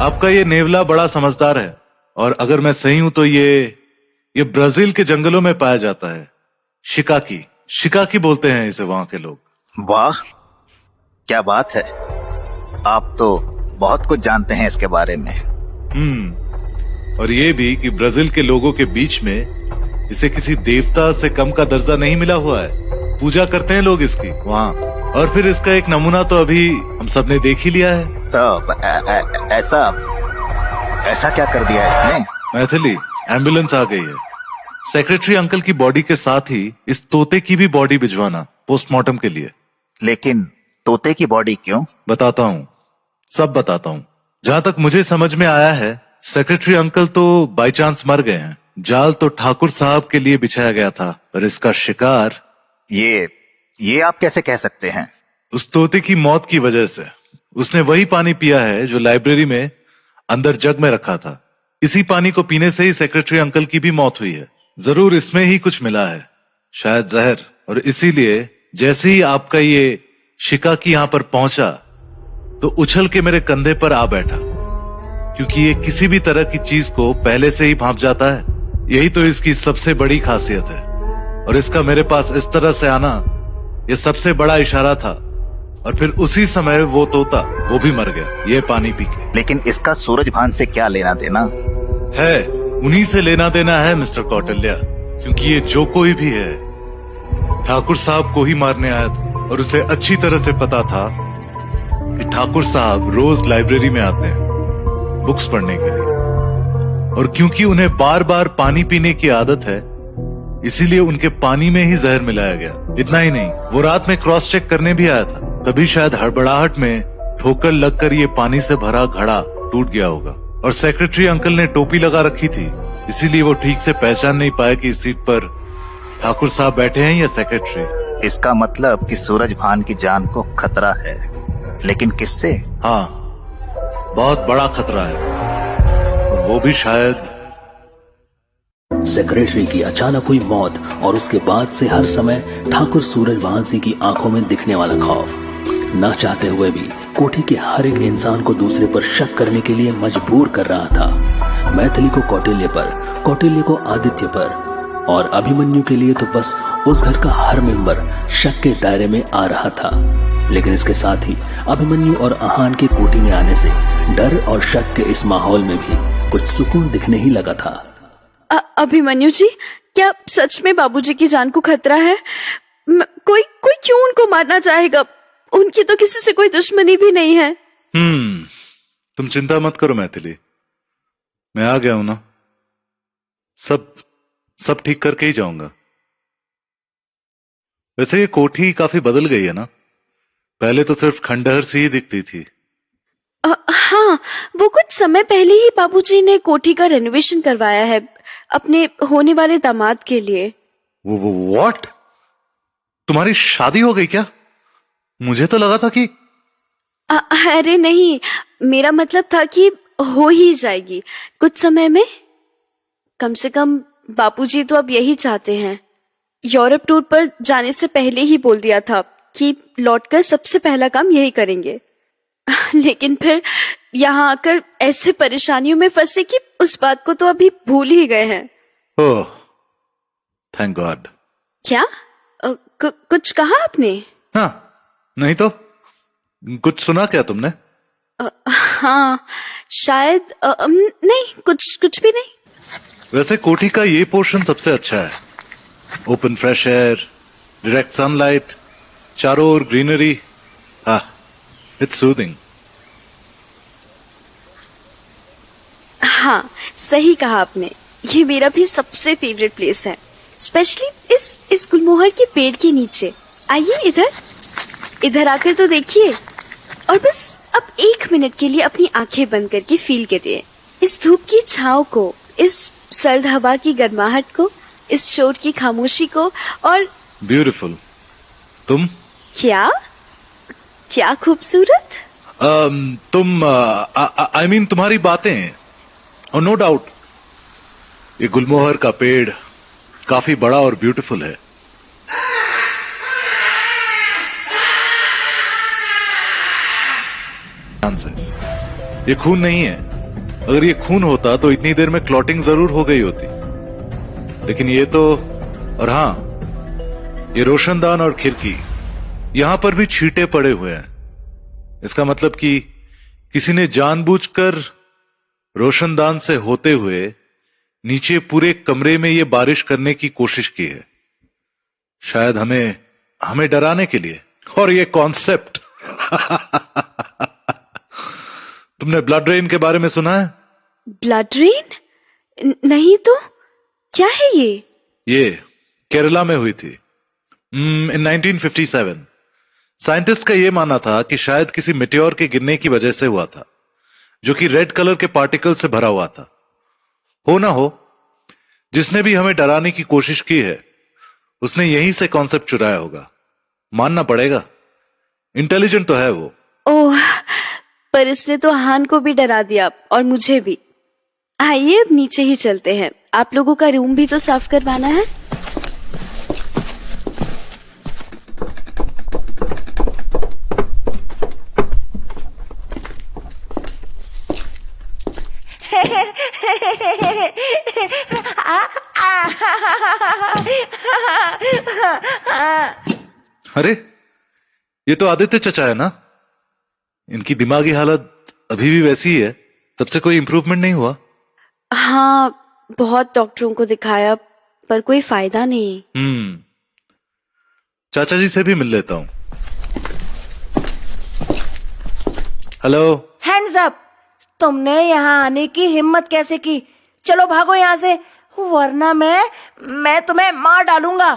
आपका ये नेवला बड़ा समझदार है, और अगर मैं सही हूं तो ये ब्राजील के जंगलों में पाया जाता है। शिकाकी बोलते हैं इसे वहां के लोग। वाह, क्या बात है। आप तो बहुत कुछ जानते हैं इसके बारे में। और ये भी कि ब्राजील के लोगों के बीच में इसे किसी देवता से कम का दर्जा नहीं मिला हुआ है। पूजा करते हैं लोग इसकी वहाँ, और फिर इसका एक नमूना तो अभी हम सब ने देख ही लिया है। तो ऐसा क्या कर दिया इसने? मैथिली, एम्बुलेंस आ गई है। सेक्रेटरी अंकल की बॉडी के साथ ही इस तोते की भी बॉडी भिजवाना पोस्टमार्टम के लिए। लेकिन तोते की बॉडी क्यों? बताता हूँ, सब बताता हूँ। जहाँ तक मुझे समझ में आया है, सेक्रेटरी अंकल तो बाय चांस मर गए हैं। जाल तो ठाकुर साहब के लिए बिछाया गया था, पर इसका शिकार। ये आप कैसे कह सकते हैं? उस तोते की मौत की वजह से। उसने वही पानी पिया है जो लाइब्रेरी में अंदर जग में रखा था। इसी पानी को पीने से ही सेक्रेटरी अंकल की भी मौत हुई है। जरूर इसमें ही कुछ मिला है, शायद जहर। और इसीलिए जैसे ही आपका ये शिकाकी यहां पर पहुंचा तो उछल के मेरे कंधे पर आ बैठा, क्योंकि ये किसी भी तरह की चीज को पहले से ही भांप जाता है। यही तो इसकी सबसे बड़ी खासियत है। और इसका मेरे पास इस तरह से आना ये सबसे बड़ा इशारा था। और फिर उसी समय वो तोता वो भी मर गया ये पानी पी के। लेकिन इसका सूरजभान से क्या लेना देना है? उन्हीं से लेना देना है मिस्टर कौटिल्य, क्योंकि ये जो कोई भी है ठाकुर साहब को ही मारने आया था। और उसे अच्छी तरह से पता था कि ठाकुर साहब रोज लाइब्रेरी में आते हैं बुक्स पढ़ने के लिए। और क्योंकि उन्हें बार बार पानी पीने की आदत है, इसीलिए उनके पानी में ही जहर मिलाया गया। इतना ही नहीं, वो रात में क्रॉस चेक करने भी आया था। तभी शायद हड़बड़ाहट में ठोकर लगकर ये पानी से भरा घड़ा टूट गया होगा। और सेक्रेटरी अंकल ने टोपी लगा रखी थी, इसीलिए वो ठीक से पहचान नहीं पाए कि इस सीट पर ठाकुर साहब बैठे हैं या सेक्रेटरी। इसका मतलब कि सूरजभान की जान को खतरा है, लेकिन किससे? हाँ, बहुत बड़ा खतरा है, और वो भी शायद सेक्रेटरी की अचानक हुई मौत और उसके बाद से हर समय ठाकुर सूरजभान सिंह की आंखों में दिखने वाला खौफ न चाहते हुए भी कोठी के हर एक इंसान को दूसरे पर शक करने के लिए मजबूर कर रहा था। मैथिली को कौटिल्य पर, कौटिल्य को आदित्य पर, और अभिमन्यु के लिए तो बस उस घर का हर मेंबर शक के दायरे में आ रहा था। लेकिन इसके साथ ही अभिमन्यु और आहान के कोठी में आने से डर और शक के इस माहौल में भी कुछ सुकून दिखने ही लगा था। अभिमन्यु जी, क्या सच में बाबूजी की जान को खतरा है? कोई क्यों उनको मारना चाहेगा? उनकी तो किसी से कोई दुश्मनी भी नहीं है। तुम चिंता मत करो मैथिली, मैं आ गया हूं ना। सब ठीक करके ही जाऊंगा। वैसे ये कोठी काफी बदल गई है ना? पहले तो सिर्फ खंडहर सी ही दिखती थी। हाँ, वो कुछ समय पहले ही बाबूजी ने कोठी का रेनोवेशन करवाया है अपने होने वाले दामाद के लिए। व्हाट? तुम्हारी शादी हो गई क्या? मुझे तो लगा था कि अरे नहीं, मेरा मतलब था कि हो ही जाएगी कुछ समय में। कम से कम बापूजी तो अब यही चाहते हैं। यूरोप टूर पर जाने से पहले ही बोल दिया था कि लौटकर सबसे पहला काम यही करेंगे। लेकिन फिर यहाँ आकर ऐसे परेशानियों में फंसे कि उस बात को तो अभी भूल ही गए हैं। ओह, थैंक गॉड। क्या? कुछ कहा आपने? हाँ, नहीं तो कुछ सुना क्या तुमने? हाँ, शायद नहीं, कुछ भी नहीं। वैसे कोठी का ये पोर्शन सबसे अच्छा है। Open fresh air, direct sunlight, चारों ओर ग्रीनरी। It's soothing. हाँ, सही कहा आपने। ये मेरा भी सबसे फेवरेट प्लेस है, स्पेशली इस गुलमोहर के पेड़ के नीचे। आइए इधर आकर तो देखिए, और बस अब 1 मिनट के लिए अपनी आंखें बंद करके फील करिए इस धूप की छांव को, इस सर्द हवा की गर्माहट को, इस शोर की खामोशी को। और ब्यूटीफुल। तुम क्या खूबसूरत। तुम आई मीन तुम्हारी बातें। और नो डाउट ये गुलमोहर का पेड़ काफी बड़ा और ब्यूटीफुल है। ये खून नहीं है। अगर ये खून होता तो इतनी देर में क्लॉटिंग जरूर हो गई होती। लेकिन ये तो, और हाँ, ये रोशनदान और खिड़की, यहां पर भी छींटे पड़े हुए हैं। इसका मतलब कि किसी ने जानबूझकर रोशनदान से होते हुए नीचे पूरे कमरे में ये बारिश करने की कोशिश की है, शायद हमें डराने के लिए। और ये कॉन्सेप्ट तुमने ब्लड रेन के बारे में सुना है? Blood rain? नहीं तो क्या है ये? ये केरला में हुई थी इन 1957। साइंटिस्ट का यह मानना था कि शायद किसी मिटियोर के गिरने की वजह से हुआ था, जो कि रेड कलर के पार्टिकल से भरा हुआ था। हो ना हो, जिसने भी हमें डराने की कोशिश की है उसने यहीं से कॉन्सेप्ट चुराया होगा। मानना पड़ेगा, इंटेलिजेंट तो है वो। ओह, पर इसने तो हान को भी डरा दिया और मुझे भी। आइए अब नीचे ही चलते हैं, आप लोगों का रूम भी तो साफ करवाना है। अरे, ये तो आदित्य चचा है ना? इनकी दिमागी हालत अभी भी वैसी ही है, तब से कोई इम्प्रूवमेंट नहीं हुआ? हाँ, बहुत डॉक्टरों को दिखाया पर कोई फायदा नहीं। चाचा जी से भी मिल लेता हूँ। हेलो। Hands up. तुमने यहाँ आने की हिम्मत कैसे की? चलो भागो यहाँ से, वरना मैं तुम्हें मार डालूंगा।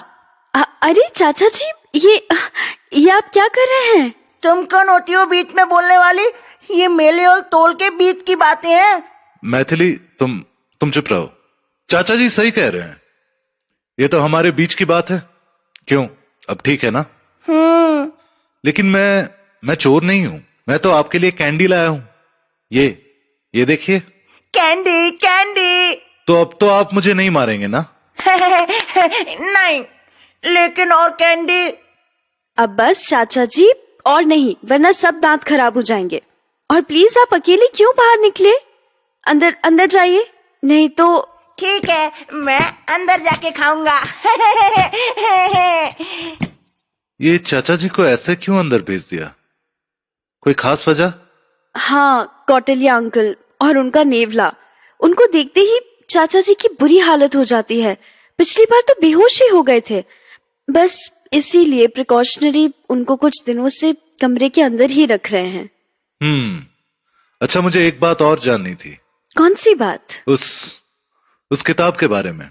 अरे चाचा जी, ये आप क्या कर रहे हैं? तुम कौन होती हो बीच में बोलने वाली? ये मेले और तोल के बीच की बातें हैं। मैथिली, तुम चुप रहो। चाचा जी सही कह रहे हैं, ये तो हमारे बीच की बात है। क्यों, अब ठीक है ना? लेकिन मैं चोर नहीं हूं, मैं तो आपके लिए कैंडी लाया हूं। ये देखिए। Candy candy. तो अब तो आप मुझे नहीं मारेंगे ना? नहीं, लेकिन और कैंडी। अब बस चाचा जी, और नहीं, वरना सब दांत खराब हो जाएंगे। और प्लीज आप अकेले क्यों बाहर निकले? अंदर जाइए, नहीं तो। ठीक है, मैं अंदर जाके खाऊंगा। ये चाचा जी को ऐसे क्यों अंदर भेज दिया? कोई खास वजह? हाँ, कौटिल्य अंकल और उनका नेवला, उनको देखते ही चाचा जी की बुरी हालत हो जाती है। पिछली बार तो बेहोश ही हो गए थे। बस इसीलिए प्रिकॉशनरी उनको कुछ दिनों से कमरे के अंदर ही रख रहे हैं। अच्छा, मुझे एक बात और जाननी थी। कौन सी बात? उस किताब के बारे में।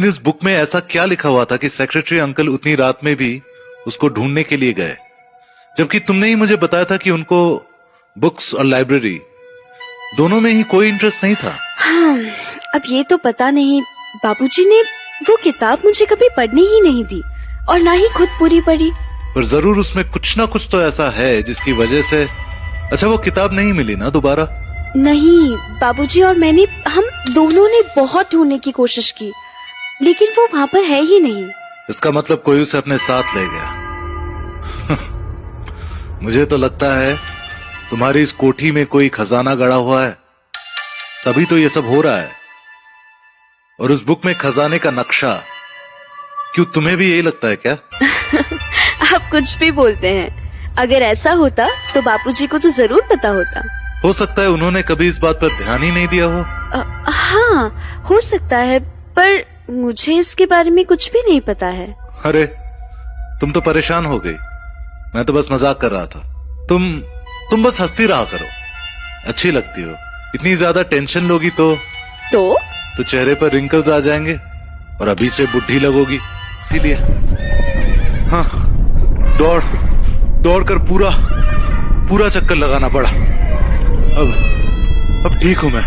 उस बुक में ऐसा क्या लिखा हुआ था कि सेक्रेटरी अंकल उतनी रात में भी उसको ढूंढने के लिए गए, जबकि तुमने ही मुझे बताया था कि उनको बुक्स और लाइब्रेरी दोनों में ही कोई इंटरेस्ट नहीं था। हाँ, अब ये तो पता नहीं, बाबूजी ने वो किताब मुझे कभी पढ़ने ही नहीं दी और ना ही खुद पूरी पढ़ी। पर जरूर उसमें कुछ ना कुछ तो ऐसा है जिसकी वजह से। अच्छा, वो किताब नहीं मिली ना दोबारा? नहीं, बाबूजी और मैंने, हम दोनों ने बहुत ढूंढने की कोशिश की, लेकिन वो वहाँ पर है ही नहीं। इसका मतलब कोई उसे अपने साथ ले गया। मुझे तो लगता है तुम्हारी इस कोठी में कोई खजाना गड़ा हुआ है, तभी तो ये सब हो रहा है। और उस बुक में खजाने का नक्शा, क्यों, तुम्हें भी यही लगता है क्या? आप कुछ भी बोलते हैं। अगर ऐसा होता तो बापूजी को तो जरूर पता होता। हो सकता है उन्होंने कभी इस बात पर ध्यान ही नहीं दिया हो। हाँ, हो सकता है, पर मुझे इसके बारे में कुछ भी नहीं पता है। अरे, तुम तो परेशान हो गई। मैं तो बस मजाक कर रहा था। तुम बस हंसती रहा करो, अच्छी लगती हो। इतनी ज्यादा टेंशन लोगी तो चेहरे पर रिंकल्स आ जाएंगे और अभी से बुढ़ी लगोगी। इसीलिए हाँ, दौड़ कर पूरा चक्कर लगाना पड़ा। अब ठीक हूं मैं।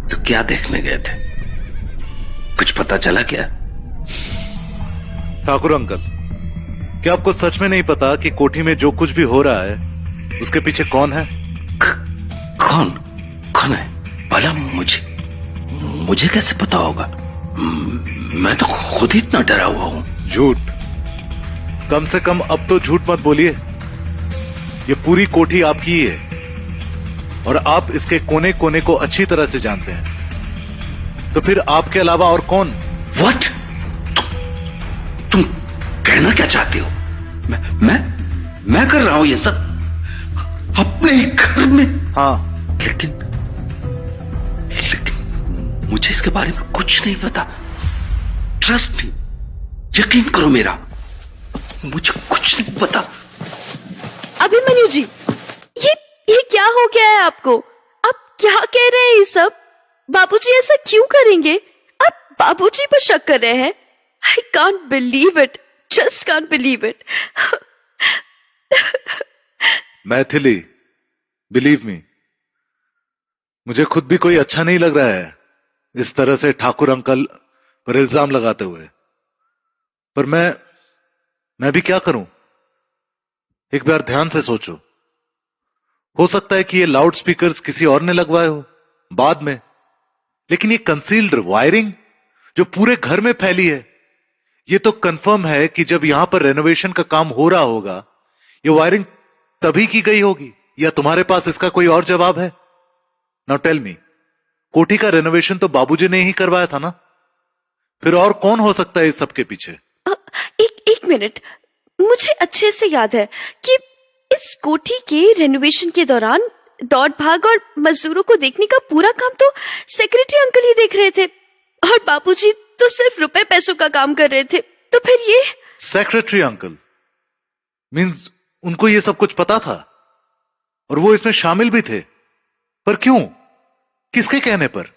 तो क्या देखने गए थे? कुछ पता चला क्या? ठाकुर अंकल, क्या आपको सच में नहीं पता कि कोठी में जो कुछ भी हो रहा है उसके पीछे कौन है? कौन है भला? मुझे कैसे पता होगा? मैं तो खुद ही इतना डरा हुआ हूं। झूठ, कम से कम अब तो झूठ मत बोलिए। ये पूरी कोठी आपकी ही है और आप इसके कोने कोने को अच्छी तरह से जानते हैं। तो फिर आपके अलावा और कौन? व्हाट? तुम कहना क्या चाहते हो? मैं कर रहा हूं ये सब अपने घर में? हाँ, लेकिन मुझे इसके बारे में कुछ नहीं पता। ट्रस्ट मी, यकीन करो मेरा, मुझे कुछ नहीं पता। अभिमन्यु जी, ये क्या हो गया है आपको? आप क्या कह रहे हैं ये सब? बाबूजी ऐसा क्यों करेंगे? आप बाबूजी पर शक कर रहे हैं? I can't believe it, just can't believe it. Maithili, believe me, मुझे खुद भी कोई अच्छा नहीं लग रहा है इस तरह से ठाकुर अंकल पर इल्जाम लगाते हुए। पर मैं भी क्या करूं? एक बार ध्यान से सोचो। हो सकता है कि ये लाउड स्पीकर्स किसी और ने लगवाए हो बाद में, लेकिन ये कंसील्ड वायरिंग जो पूरे घर में फैली है, ये तो कंफर्म है कि जब यहां पर रेनोवेशन का काम हो रहा होगा, ये वायरिंग तभी की गई होगी। या तुम्हारे पास इसका कोई और जवाब है? नाउ टेल मी, कोठी का रेनोवेशन तो बाबूजी ने ही करवाया था ना? फिर और कौन हो सकता है इस सब के पीछे? एक मिनट, मुझे अच्छे से याद है कि इस कोठी के रेनोवेशन के दौरान दौड़ भाग और मजदूरों को देखने का पूरा काम तो सेक्रेटरी अंकल ही देख रहे थे, और बापूजी तो सिर्फ रुपए पैसों का काम कर रहे थे। तो फिर ये सेक्रेटरी अंकल मीन्स उनको ये सब कुछ पता था और वो इसमें शामिल भी थे, पर क्यों? किसके कहने पर?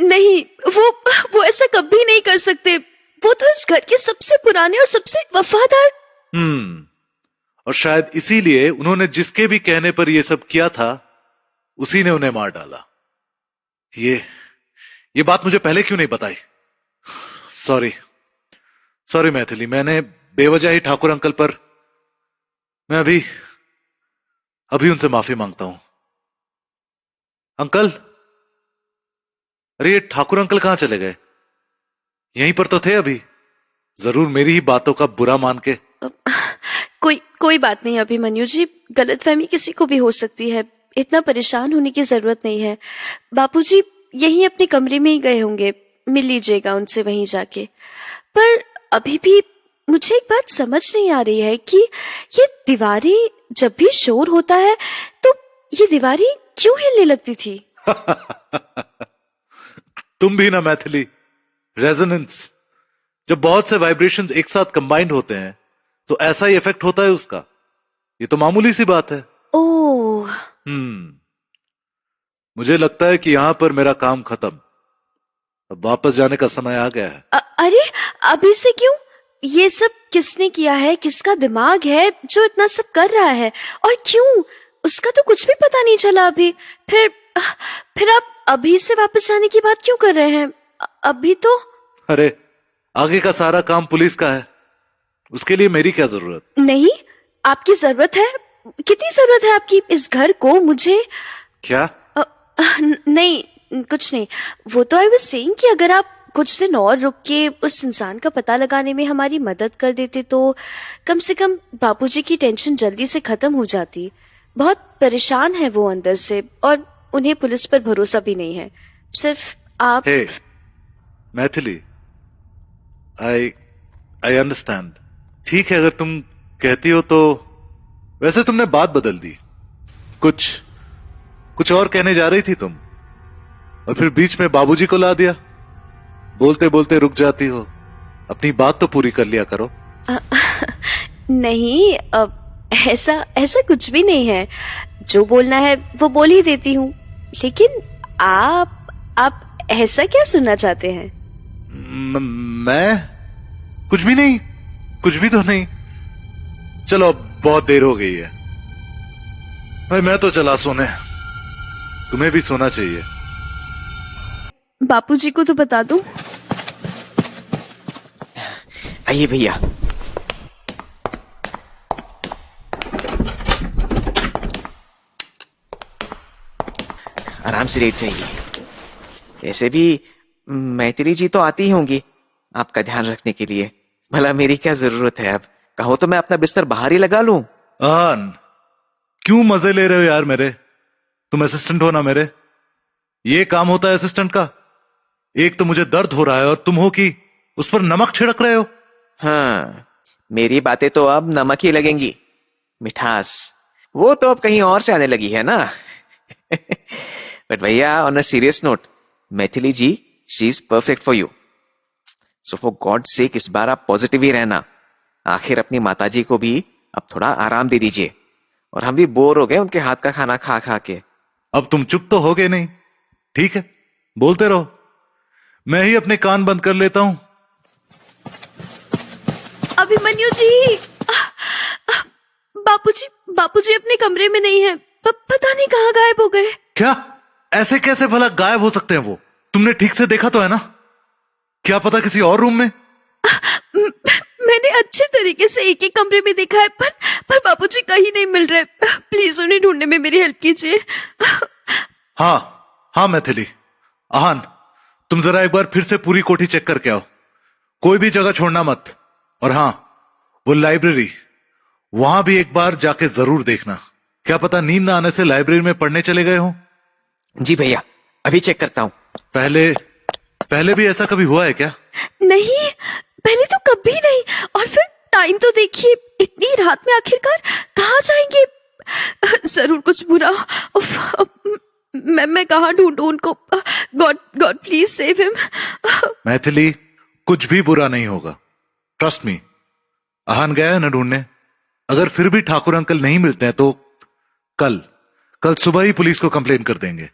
नहीं, वो ऐसा कभी नहीं कर सकते। वो तो इस घर के सबसे पुराने और सबसे वफादार। और शायद इसीलिए उन्होंने जिसके भी कहने पर यह सब किया था, उसी ने उन्हें मार डाला। ये बात मुझे पहले क्यों नहीं बताई? सॉरी मैथिली, मैंने बेवजह ही ठाकुर अंकल पर, मैं अभी उनसे माफी मांगता हूं। अंकल, अरे ये ठाकुर अंकल कहां चले गए? यहीं पर तो थे अभी, जरूर मेरी ही बातों का बुरा मान के। कोई बात नहीं अभिमन्यु जी, गलतफहमी किसी को भी हो सकती है, इतना परेशान होने की जरूरत नहीं है। बापूजी यहीं अपने कमरे में ही गए होंगे, मिल लीजिएगा उनसे वहीं जाके। पर अभी भी मुझे एक बात समझ नहीं आ रही है कि ये दीवारें, जब भी शोर होता है तो ये दीवारें क्यों हिलने लगती थी? तुम भी ना मैथिली, रेजोनेंस, जब बहुत से वाइब्रेशंस एक साथ कंबाइंड होते हैं तो ऐसा ही इफेक्ट होता है उसका। ये तो मामूली सी बात है। ओह, मुझे लगता है कि यहां पर मेरा काम खत्म, अब वापस जाने का समय आ गया है। अरे अभी से क्यों? ये सब किसने किया है? किसका दिमाग है जो इतना सब कर रहा है, और क्यों? उसका तो कुछ भी पता नहीं चला अभी। फिर आप अभी से वापस जाने की बात क्यों कर रहे हैं? अभी तो अरे आगे का सारा काम पुलिस का है, उसके लिए मेरी क्या जरूरत? नहीं, आपकी जरूरत है। कितनी जरूरत है आपकी इस घर को? मुझे क्या? नहीं, कुछ नहीं। वो तो आई वाज सेइंग कि अगर आप कुछ दिन और रुक के उस इंसान का पता लगाने में हमारी मदद कर देते तो कम से कम बापूजी की टेंशन जल्दी से खत्म हो जाती। बहुत परेशान है वो अंदर से, और उन्हें पुलिस पर भरोसा भी नहीं है। सिर्फ आप मैथिली, आई अंडरस्टैंड। ठीक है, अगर तुम कहती हो तो। वैसे तुमने बात बदल दी, कुछ और कहने जा रही थी तुम, और फिर बीच में बाबूजी को ला दिया। बोलते बोलते रुक जाती हो, अपनी बात तो पूरी कर लिया करो। नहीं, ऐसा कुछ भी नहीं है। जो बोलना है वो बोल ही देती हूँ। लेकिन आप ऐसा क्या सुनना चाहते हैं? मैं कुछ भी नहीं, कुछ भी तो नहीं। चलो अब बहुत देर हो गई है भाई, मैं तो चला सोने, तुम्हें भी सोना चाहिए। बापूजी को तो बता दूं। आइए भैया। आराम से लेट जाइए। वैसे भी मैत्री जी तो आती ही होंगी आपका ध्यान रखने के लिए, भला मेरी क्या जरूरत है? अब कहो तो मैं अपना बिस्तर बाहर ही लगा लूं। आन, क्यों मजे ले रहे हो यार मेरे? तुम असिस्टेंट हो ना मेरे, ये काम होता है असिस्टेंट का। एक तो मुझे दर्द हो रहा है और तुम हो कि उस पर नमक छिड़क रहे हो। हाँ, मेरी बातें तो अब नमक ही लगेंगी, मिठास वो तो अब कहीं और से आने लगी है ना। बट भैया, on a serious note, Maithili ji, she is perfect for you. So for god sake इस बार आप पॉजिटिव ही रहना। आखिर अपनी माताजी को भी अब थोड़ा आराम दे दीजिए, और हम भी बोर हो गए उनके हाथ का खाना खा खा के। अब तुम चुप तो हो गए नहीं? ठीक है, बोलते रहो, मैं ही अपने कान बंद कर लेता हूं। अभिमन्यु जी, बापूजी अपने कमरे में नहीं है। पता नहीं कहाँ गायब हो गए। क्या? ऐसे कैसे भला गायब हो सकते हैं वो? तुमने ठीक से देखा तो है ना? क्या पता किसी और रूम में? मैंने बड़े अच्छे तरीके से एक एक कमरे में देखा है, पर बापूजी कहीं नहीं मिल रहे। प्लीज उन्हें ढूंढने में मेरी हेल्प कीजिए। हाँ मैथिली, आहान, तुम जरा एक बार फिर से पूरी कोठी चेक करके आओ, कोई भी जगह छोड़ना मत। और हाँ, वो लाइब्रेरी, वहां भी एक बार जाके जरूर देखना। क्या पता नींद ना आने से लाइब्रेरी में पढ़ने चले गए हो। जी भैया, अभी चेक करता हूँ। पहले भी ऐसा कभी हुआ है क्या? नहीं, पहले तो कभी नहीं। और फिर टाइम तो देखिए, इतनी रात में आखिरकार कहाँ जाएंगे? जरूर कुछ बुरा। मैं कहाँ ढूंढूं उनको? God please save him. Maithili, कुछ भी बुरा नहीं होगा, ट्रस्ट मी। आहान गया है ना ढूंढने। अगर फिर भी ठाकुर अंकल नहीं मिलते हैं तो कल सुबह ही पुलिस को कंप्लेन कर देंगे।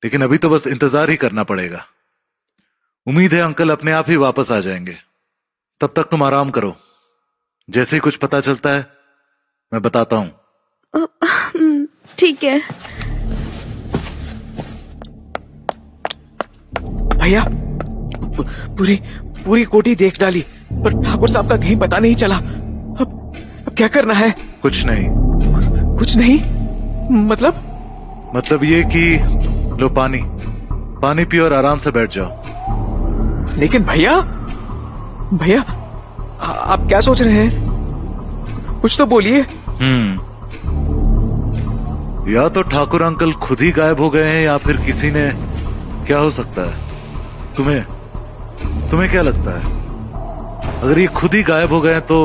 लेकिन अभी तो बस इंतजार ही करना पड़ेगा। उम्मीद है अंकल अपने आप ही वापस आ जाएंगे। तब तक तुम आराम करो, जैसे ही कुछ पता चलता है मैं बताता हूं। ठीक है भैया, पूरी कोठी देख डाली, पर ठाकुर साहब का कहीं पता नहीं चला। अब क्या करना है? कुछ नहीं। कुछ नहीं मतलब ये कि लो पानी पियो और आराम से बैठ जाओ। लेकिन भैया आप क्या सोच रहे हैं? कुछ तो बोलिए। या तो ठाकुर अंकल खुद ही गायब हो गए हैं या फिर किसी ने। क्या हो सकता है? तुम्हें क्या लगता है? अगर ये खुद ही गायब हो गए तो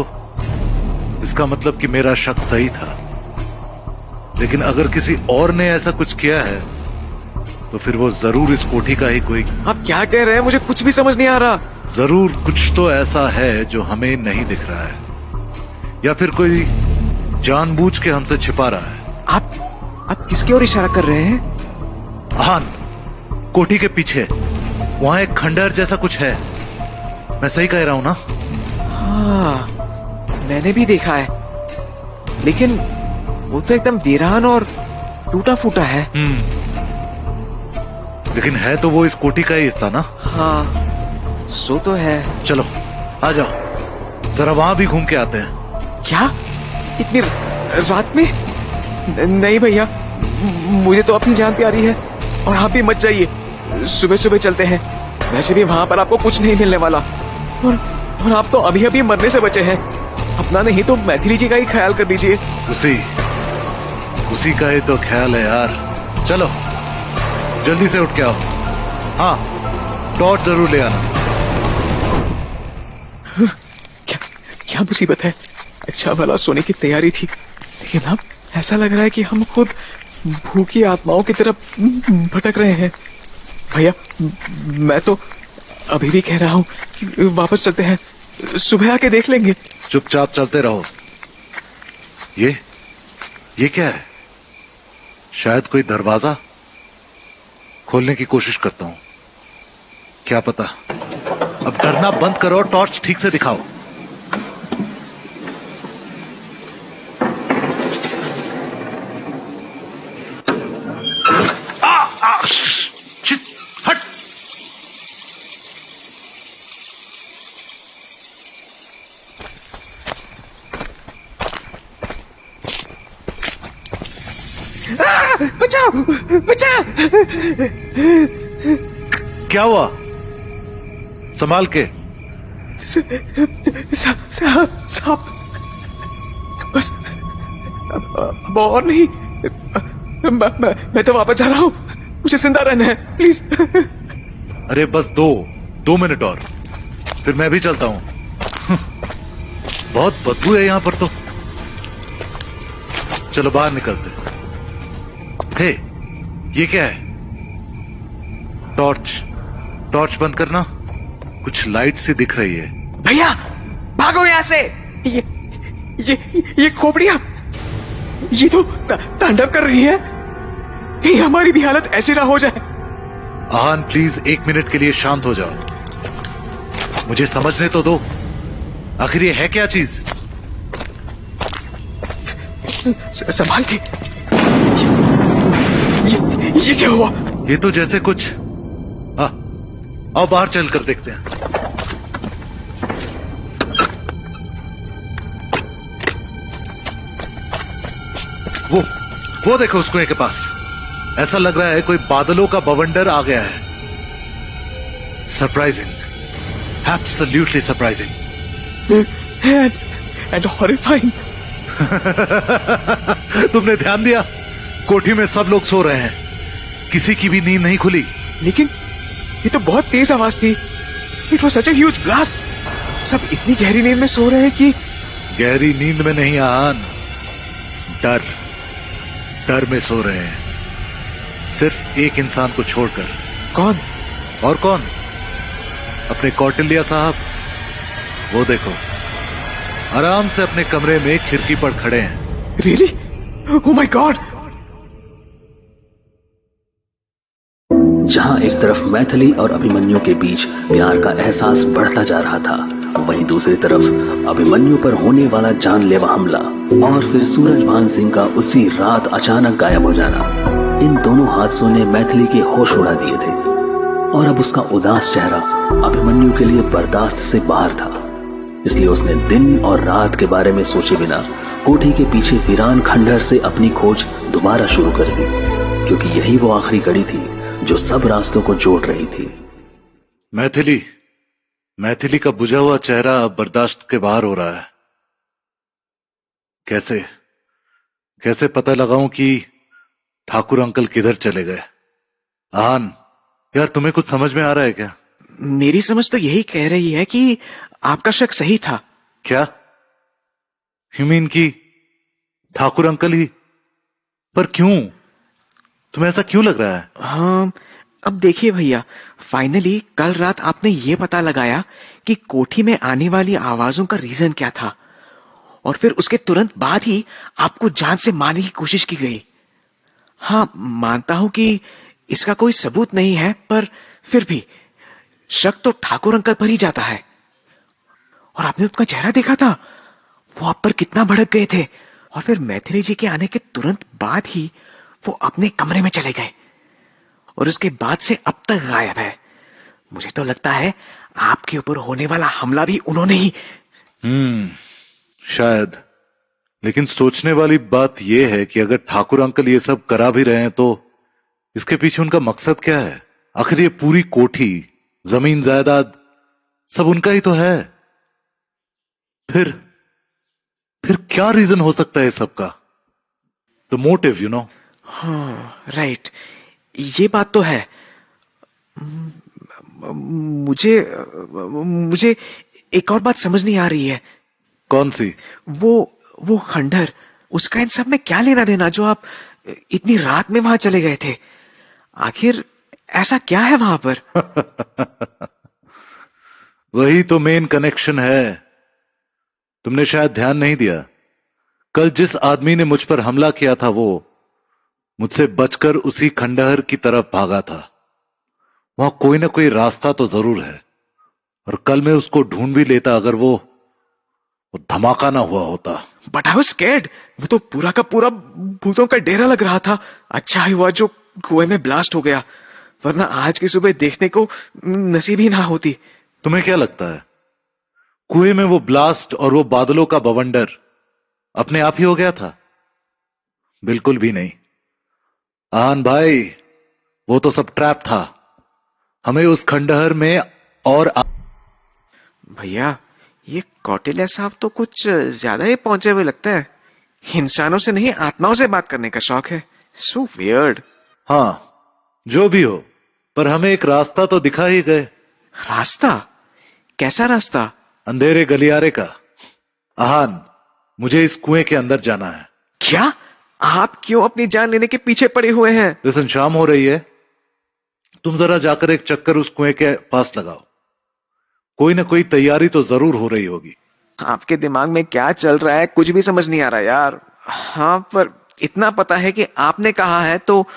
इसका मतलब कि मेरा शक सही था। लेकिन अगर किसी और ने ऐसा कुछ किया है तो फिर वो जरूर इस कोठी का ही कोई। आप क्या कह रहे हैं? मुझे कुछ भी समझ नहीं आ रहा। जरूर कुछ तो ऐसा है जो हमें नहीं दिख रहा है, या फिर कोई जानबूझ के हमसे छिपा रहा है। आप किसकी ओर इशारा कर रहे हैं? आहान, कोठी के पीछे वहां एक खंडहर जैसा कुछ है। मैं सही कह रहा हूं ना? हाँ, मैंने भी देखा है, लेकिन वो तो एकदम वीरान और टूटा फूटा है। लेकिन है तो वो इस कोठी का ही हिस्सा ना? हाँ, सो तो है। चलो आ जाओ, जरा वहां भी घूम के आते हैं। क्या इतनी रात में? नहीं भैया, मुझे तो अपनी जान प्यारी है। और आप भी मत जाइए, सुबह चलते हैं। वैसे भी वहां पर आपको कुछ नहीं मिलने वाला, और आप तो अभी मरने से बचे हैं। अपना नहीं तो मैथिली जी का ही ख्याल कर लीजिए। उसी का ही तो ख्याल है यार। चलो जल्दी से उठ के आओ। हाँ, टॉर्च जरूर ले आना। क्या मुसीबत है? अच्छा भला सोने की तैयारी थी, लेकिन अब ऐसा लग रहा है कि हम खुद भूखी आत्माओं की तरफ भटक रहे हैं। भैया, मैं तो अभी भी कह रहा हूँ कि वापस चलते हैं, सुबह आके देख लेंगे। चुपचाप चलते रहो। ये क्या है? शायद कोई दरवाजा। खोलने की कोशिश करता हूं, क्या पता। अब डरना बंद करो और टॉर्च ठीक से दिखाओ। हट। बचाओ! क्या हुआ? संभाल के। साहब, बस अब और नहीं। मैं तो वापस जा रहा हूँ, मुझे जिंदा रहना है, प्लीज। अरे बस दो मिनट और, फिर मैं भी चलता हूँ। बहुत बदबू है यहां पर तो। चलो बाहर निकलते। हे, ये क्या है? टॉर्च बंद करना। कुछ लाइट सी दिख रही है। भैया भागो यहाँ से। ये खोपड़ियां, ये तो तांडव कर रही है। कहीं हमारी भी हालत ऐसी ना हो जाए। आहान प्लीज 1 मिनट के लिए शांत हो जाओ, मुझे समझने तो दो। आखिर ये है क्या चीज? संभाल के। ये क्या हुआ? ये तो जैसे कुछ। आओ बाहर चल कर देखते हैं। वो देखो उस कुएं के पास। ऐसा लग रहा है कोई बादलों का बवंडर आ गया है। Surprising, absolutely surprising and horrifying. तुमने ध्यान दिया? कोठी में सब लोग सो रहे हैं, किसी की भी नींद नहीं खुली। लेकिन ये तो बहुत तेज आवाज थी। It was such a huge blast. सब इतनी गहरी नींद में सो रहे हैं कि गहरी नींद में नहीं आन, डर में सो रहे हैं, सिर्फ एक इंसान को छोड़कर। कौन? और कौन? अपने कौटिल्य साहब। वो देखो, आराम से अपने कमरे में खिड़की पर खड़े हैं। रियली? Oh my God. जहां एक तरफ मैथिली और अभिमन्यु के बीच प्यार का एहसास बढ़ता जा रहा था, वहीं दूसरी तरफ अभिमन्यु पर होने वाला जानलेवा हमला और फिर सूरजभान सिंह का उसी रात अचानक गायब हो जाना, इन दोनों हादसों ने मैथिली के होश उड़ा दिए थे और अब उसका उदास चेहरा अभिमन्यु के लिए बर्दाश्त से बाहर था। इसलिए उसने दिन और रात के बारे में सोचे बिना कोठी के पीछे वीरान खंडहर से अपनी खोज दोबारा शुरू कर दी, क्योंकि यही वो आखिरी कड़ी थी जो सब रास्तों को जोड़ रही थी। मैथिली का बुझा हुआ चेहरा अब बर्दाश्त के बाहर हो रहा है। कैसे पता लगाऊं कि ठाकुर अंकल किधर चले गए? आहान, यार तुम्हें कुछ समझ में आ रहा है क्या? मेरी समझ तो यही कह रही है कि आपका शक सही था। क्या? यू मीन कि ठाकुर अंकल ही? पर क्यों? तुम्हें ऐसा क्यों लग रहा है? हाँ, अब देखिए भैया, फाइनली कल रात आपने ये पता लगाया कि कोठी में आने वाली आवाजों का रीजन क्या था, और फिर उसके तुरंत बाद ही आपको जान से मारने की कोशिश की गई। हाँ, मानता हूं कि इसका कोई सबूत नहीं है, पर फिर भी शक तो ठाकुर अंकल पर ही जाता है। और आपने उनका चेहरा देखा था, वो आप पर कितना भड़क गए थे, और फिर मैथिली जी के आने के तुरंत बाद ही वो अपने कमरे में चले गए और उसके बाद से अब तक गायब है। मुझे तो लगता है आपके ऊपर होने वाला हमला भी उन्होंने ही। शायद, लेकिन सोचने वाली बात यह है कि अगर ठाकुर अंकल ये सब करा भी रहे हैं तो इसके पीछे उनका मकसद क्या है? आखिर ये पूरी कोठी, जमीन जायदाद सब उनका ही तो है। फिर क्या रीजन हो सकता है सबका? The motive, you know. हाँ, राइट, ये बात तो है। मुझे एक और बात समझ नहीं आ रही है। कौन सी? वो खंडहर, उसका इन सब में क्या लेना देना जो आप इतनी रात में वहां चले गए थे? आखिर ऐसा क्या है वहां पर? वही तो मेन कनेक्शन है। तुमने शायद ध्यान नहीं दिया। कल जिस आदमी ने मुझ पर हमला किया था वो मुझसे बचकर उसी खंडहर की तरफ भागा था। वहां कोई ना कोई रास्ता तो जरूर है, और कल मैं उसको ढूंढ भी लेता अगर वो धमाका ना हुआ होता। But I was scared. वो तो पूरा का पूरा भूतों का डेरा लग रहा था। अच्छा ही हुआ जो कुएं में ब्लास्ट हो गया, वरना आज की सुबह देखने को नसीब ही ना होती। तुम्हें क्या लगता है कुएं में वो ब्लास्ट और वो बादलों का बवंडर अपने आप ही हो गया था? बिल्कुल भी नहीं आहान भाई, वो तो सब ट्रैप था। हमें उस खंडहर में और भैया, ये कौटिल्य साहब तो कुछ ज्यादा ही पहुंचे हुए लगता है। इंसानों से नहीं, आत्माओं से बात करने का शौक है। So weird. हाँ, जो भी हो, पर हमें एक रास्ता तो दिखा ही गए। रास्ता? कैसा रास्ता? अंधेरे गलियारे का। आहान, मुझे इस कुएं के अंदर जाना है। क्या? आप क्यों अपनी जान लेने के पीछे पड़े हुए हैं? लिसन, शाम हो रही है, तुम जरा जाकर एक चक्कर उस कुएं के पास लगाओ। कोई ना कोई तैयारी तो जरूर हो रही होगी। आपके दिमाग में क्या चल रहा है कुछ भी समझ नहीं आ रहा यार। हाँ, पर इतना पता है कि आपने कहा है तो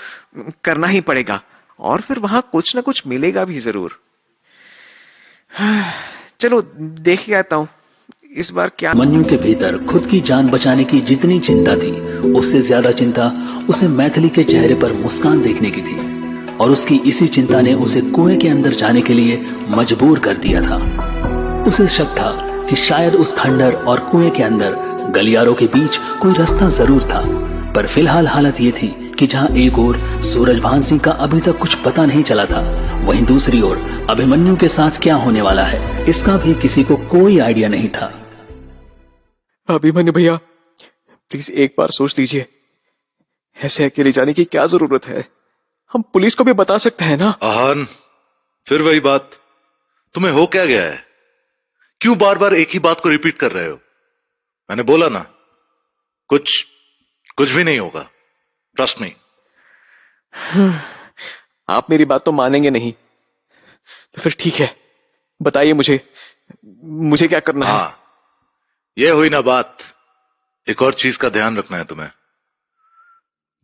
करना ही पड़ेगा, और फिर वहां कुछ ना कुछ मिलेगा भी जरूर। चलो देख के आता हूं इस बार क्या। मन्यु के भीतर खुद की जान बचाने की जितनी चिंता थी, उससे ज्यादा चिंता उसे मैथिली के चेहरे पर मुस्कान देखने की थी, और उसकी इसी चिंता ने उसे कुएं के अंदर जाने के लिए मजबूर कर दिया था। उसे शक था कि शायद उस खंडहर और कुएं के अंदर गलियारों के बीच कोई रास्ता जरूर था, पर फिलहाल हालत ये थी कि जहां एक ओर सूरजभान सिंह का अभी तक कुछ पता नहीं चला था, वहीं दूसरी ओर अभिमन्यु के साथ क्या होने वाला है इसका भी किसी को कोई आइडिया नहीं था। अभिमन्यु भैया, प्लीज एक बार सोच लीजिए, ऐसे अकेले जाने की क्या जरूरत है? हम पुलिस को भी बता सकते हैं ना। आहान, फिर वही बात, तुम्हें हो क्या गया है? क्यों बार बार एक ही बात को रिपीट कर रहे हो? मैंने बोला ना, कुछ भी नहीं होगा, ट्रस्ट मी। आप मेरी बात तो मानेंगे नहीं, तो फिर ठीक है, बताइए मुझे क्या करना है? हाँ, ये हुई ना बात। एक और चीज का ध्यान रखना है तुम्हें।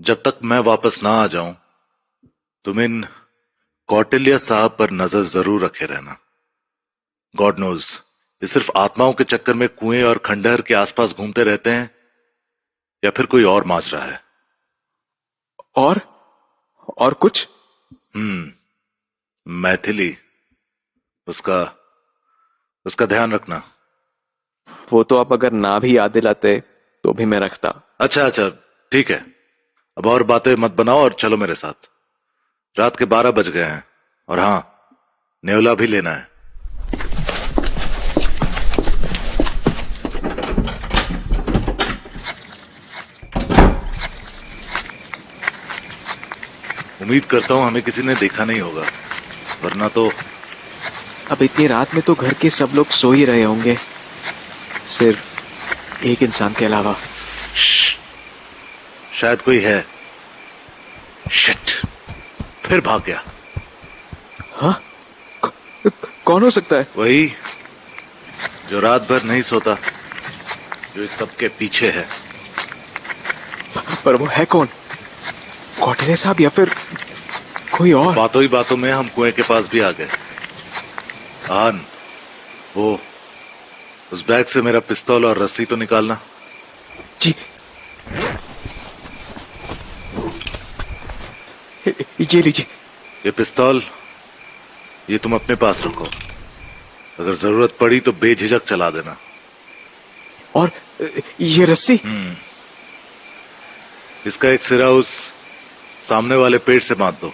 जब तक मैं वापस ना आ जाऊं, तुम इन कौटिल्य साहब पर नजर जरूर रखे रहना। गॉड नोज, ये सिर्फ आत्माओं के चक्कर में कुएं और खंडहर के आसपास घूमते रहते हैं या फिर कोई और माजरा है। और कुछ? मैथिली, उसका ध्यान रखना। वो तो आप अगर ना भी याद दिलाते तो भी मैं रखता। अच्छा, ठीक है। अब और बातें मत बनाओ और चलो मेरे साथ। रात के 12 बज गए हैं और हाँ, नेवला भी लेना है। उम्मीद करता हूं हमें किसी ने देखा नहीं होगा, वरना तो अब इतनी रात में तो घर के सब लोग सो ही रहे होंगे, सिर्फ एक इंसान के अलावा। शायद कोई है। शिट, फिर भाग गया। हाँ? कौन हो सकता है? वही जो रात भर नहीं सोता, जो इस सबके पीछे है। पर वो है कौन? कौटिल्य साहब या फिर कोई और? बातों ही बातों में हम कुएं के पास भी आ गए। आन, वो उस बैग से मेरा पिस्तौल और रस्सी तो निकालना। जी। ये लीजिए। ये पिस्तौल, ये तुम अपने पास रखो। अगर जरूरत पड़ी तो बेझिझक चला देना। और ये रस्सी? इसका एक सिरा उस सामने वाले पेड़ से बांध दो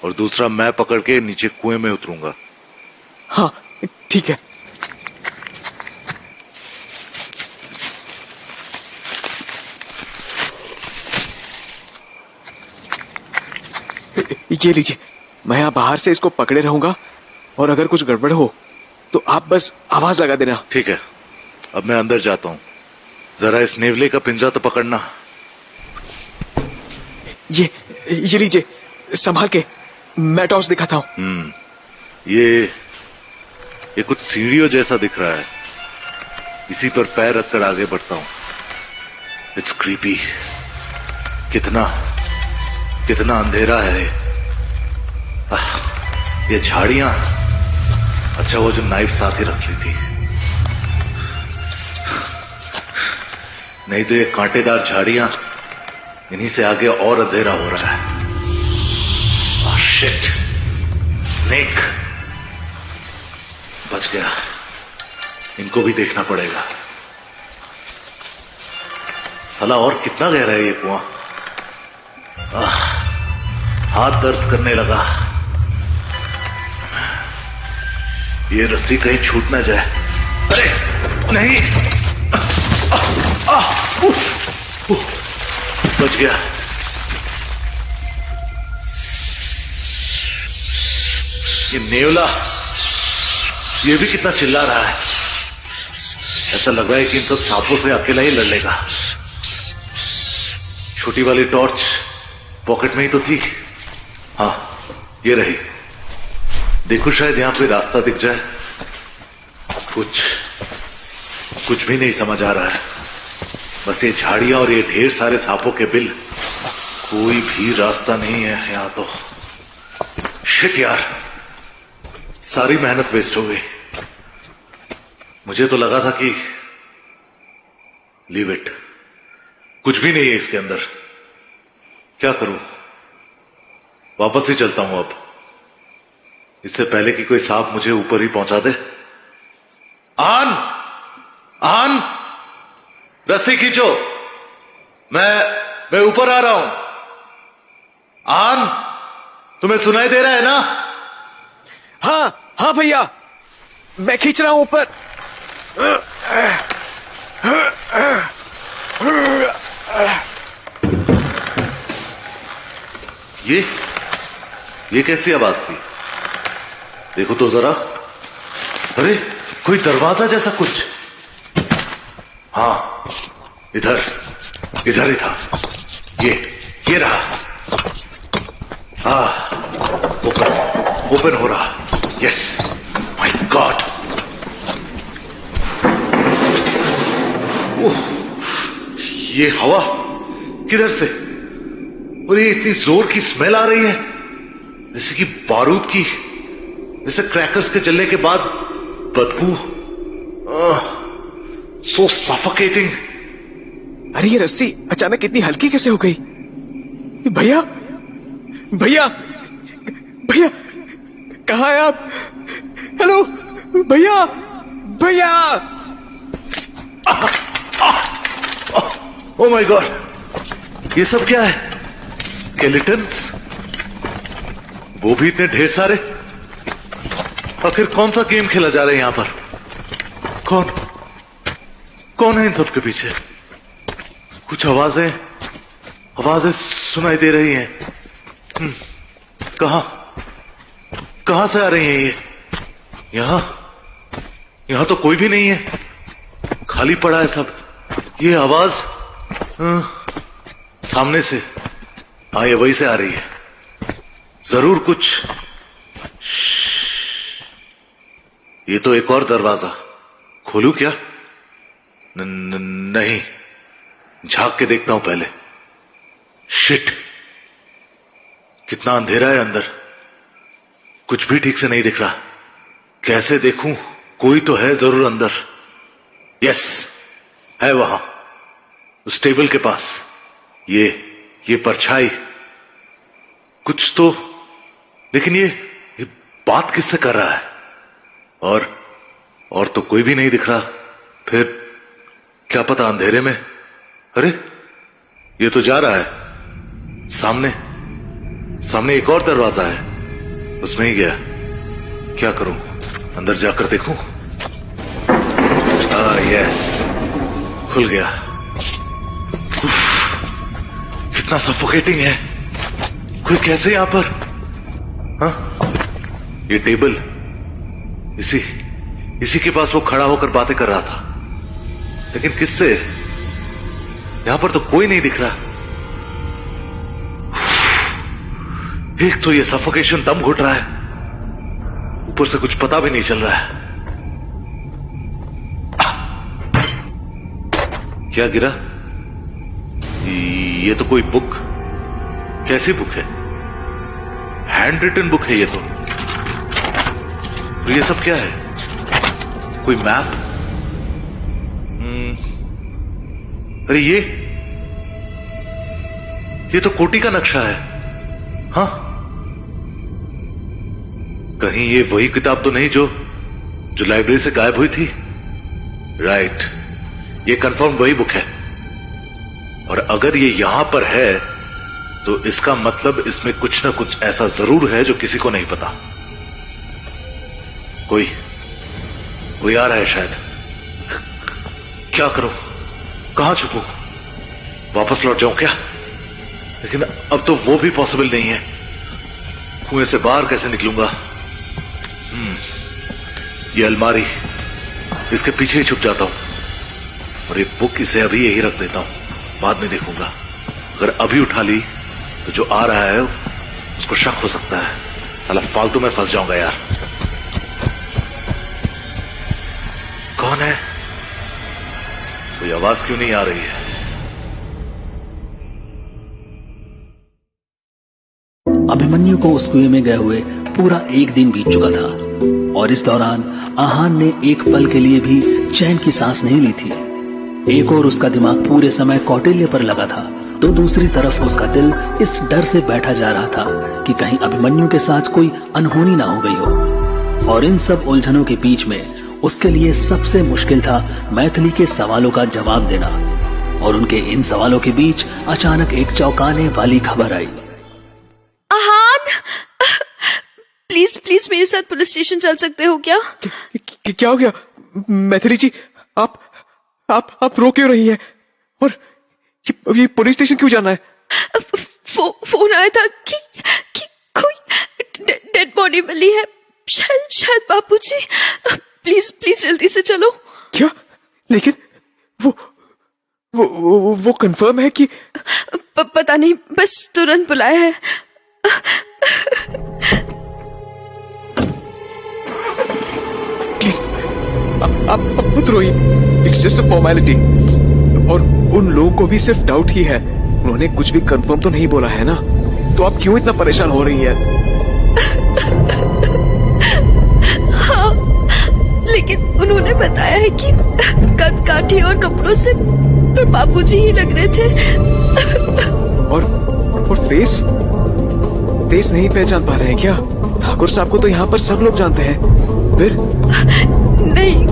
और दूसरा मैं पकड़ के नीचे कुएं में उतरूंगा। हाँ, ठीक है। ये लीजिए, मैं यहां बाहर से इसको पकड़े रहूंगा और अगर कुछ गड़बड़ हो तो आप बस आवाज लगा देना। ठीक है, अब मैं अंदर जाता हूं। जरा इस नेवले का पिंजरा तो पकड़ना। ये लीजिए, संभाल के, मैं टॉर्च दिखाता हूं। ये कुछ सीढ़ियों जैसा दिख रहा है। इसी पर पैर रखकर आगे बढ़ता हूं। It's creepy. कितना अंधेरा है। ये झाड़ियां, अच्छा वो जो नाइफ साथ ही रख ली थी, नहीं तो ये कांटेदार झाड़ियां, इन्हीं से आगे और अंधेरा हो रहा है। Shit, snake. बच गया, इनको भी देखना पड़ेगा। साला और कितना गहरा है ये कुआं। हाथ दर्द करने लगा। ये रस्सी कहीं छूट ना जाए। अरे नहीं, बच गया। ये नेवला, ये भी कितना चिल्ला रहा है। ऐसा लग रहा है कि इन सब सांपों से अकेला ही लड़ लेगा। छोटी वाली टॉर्च पॉकेट में ही तो थी। हाँ, ये रही। देखो शायद यहां कोई रास्ता दिख जाए। कुछ भी नहीं समझ आ रहा है। बस ये झाड़ियां और ये ढेर सारे सांपों के बिल, कोई भी रास्ता नहीं है यहां तो। शिट यार, सारी मेहनत वेस्ट हो गई। मुझे तो लगा था कि लीव इट, कुछ भी नहीं है इसके अंदर। क्या करूं, वापस ही चलता हूं अब, इससे पहले कि कोई सांप मुझे ऊपर ही पहुंचा दे। आन, रस्सी खींचो। मैं ऊपर आ रहा हूं। आन, तुम्हें सुनाई दे रहा है ना? हाँ भैया, मैं खींच रहा हूं ऊपर। ये कैसी आवाज थी? देखो तो जरा। अरे कोई दरवाजा जैसा कुछ। हाँ, इधर ही था। ये रहा। ओपन हो रहा। Yes, my God. ये हवा किधर से? और ये इतनी जोर की स्मेल आ रही है, जैसे कि बारूद की, जैसे क्रैकर्स के जलने के बाद बदबू। सो सफोकेटिंग। अरे ये रस्सी अचानक इतनी हल्की कैसे हो गई? भैया भैया भैया, कहाँ है आप? हेलो भैया भैया। ओ माय गॉड, ये सब क्या है? स्केलेटन्स, वो भी इतने ढेर सारे। आखिर कौन सा गेम खेला जा रहा है यहां पर? कौन है इन सब के पीछे? कुछ आवाजें सुनाई दे रही हैं। कहां से आ रही हैं ये? यहां तो कोई भी नहीं है, खाली पड़ा है सब। ये आवाज सामने से, हाँ, ये वहीं से आ रही है। जरूर कुछ। ये तो एक और दरवाजा। खोलूं क्या? नहीं, झांक के देखता हूं पहले। शिट, कितना अंधेरा है अंदर, कुछ भी ठीक से नहीं दिख रहा। कैसे देखूं? कोई तो है जरूर अंदर। यस, है वहां, उस टेबल के पास। ये परछाई कुछ तो, लेकिन ये बात किससे कर रहा है? और तो कोई भी नहीं दिख रहा। फिर क्या पता अंधेरे में। अरे ये तो जा रहा है। सामने एक और दरवाजा है, उसमें ही गया। क्या करूं? अंदर जाकर देखूं? यस, खुल गया। कितना सफोकेटिंग है। कोई कैसे यहां पर? हाँ, ये टेबल, इसी के पास वो खड़ा होकर बातें कर रहा था, लेकिन किससे? यहां पर तो कोई नहीं दिख रहा। एक तो ये सफोकेशन दम घुट रहा है, ऊपर से कुछ पता भी नहीं चल रहा है। क्या गिरा? ये तो कोई बुक। कैसी बुक है? हैंड रिटन बुक है ये तो। ये सब क्या है? कोई मैप? अरे ये तो कोटी का नक्शा है। हाँ, कहीं ये वही किताब तो नहीं जो लाइब्रेरी से गायब हुई थी? राइट, ये कंफर्म वही बुक है। और अगर ये यहां पर है तो इसका मतलब इसमें कुछ ना कुछ ऐसा जरूर है जो किसी को नहीं पता। कोई आ रहा है शायद। क्या करूं? कहां छुपूं? वापस लौट जाऊं क्या? लेकिन अब तो वो भी पॉसिबल नहीं है। कुएं से बाहर कैसे निकलूंगा? ये अलमारी, इसके पीछे ही छुप जाता हूं। और ये बुक, इसे अभी यही रख देता हूं, बाद में देखूंगा। अगर अभी उठा ली तो जो आ रहा है उसको शक हो सकता है। साला फालतू में फंस जाऊंगा यार। कौन है? कोई आवाज क्यों नहीं आ रही है? अभिमन्यु को उस कुएं में गए हुए पूरा एक दिन बीत चुका था और इस दौरान आहान ने एक पल के लिए भी चैन की सांस नहीं ली थी। एक और उसका दिमाग पूरे समय कौटिल्य पर लगा था, तो दूसरी तरफ उसका दिल इस डर से बैठा जा रहा था कि कहीं अभिमन्यु के साथ कोई अनहोनी ना हो गई हो। और इन सब उलझनों के बीच में उसके लिए सबसे मुश्किल था मैथिली के सवालों का जवाब देना। और उनके इन सवालों के बीच अचानक एक चौंकाने वाली खबर आई। आहान, प्लीज प्लीज मेरे साथ पुलिस स्टेशन चल सकते हो क्या? क्या हो गया मैथिली जी? आप रो क्यों रही है? और ये पुलिस स्टेशन क्यों जाना है? फोन आया था कि कोई डेड बॉडी मिली है, शायद बापूजी। प्लीज प्लीज जल्दी से चलो। क्या? लेकिन वो कंफर्म है कि? पता नहीं, बस तुरंत बुलाया है। प्लीज आप मत रोइए, इट्स जस्ट अ फॉर्मेलिटी। और उन लोगों को भी सिर्फ डाउट ही है, उन्होंने कुछ भी कंफर्म तो नहीं बोला है ना, तो आप क्यों इतना परेशान हो रही हैं? हाँ, लेकिन उन्होंने बताया है कि कद काठी और कपड़ों से तो बापूजी ही लग रहे थे। और फेस नहीं पहचान पा रहे हैं क्या? ठाकुर साहब को तो यहाँ पर सब लोग जानते हैं। फिर नहीं,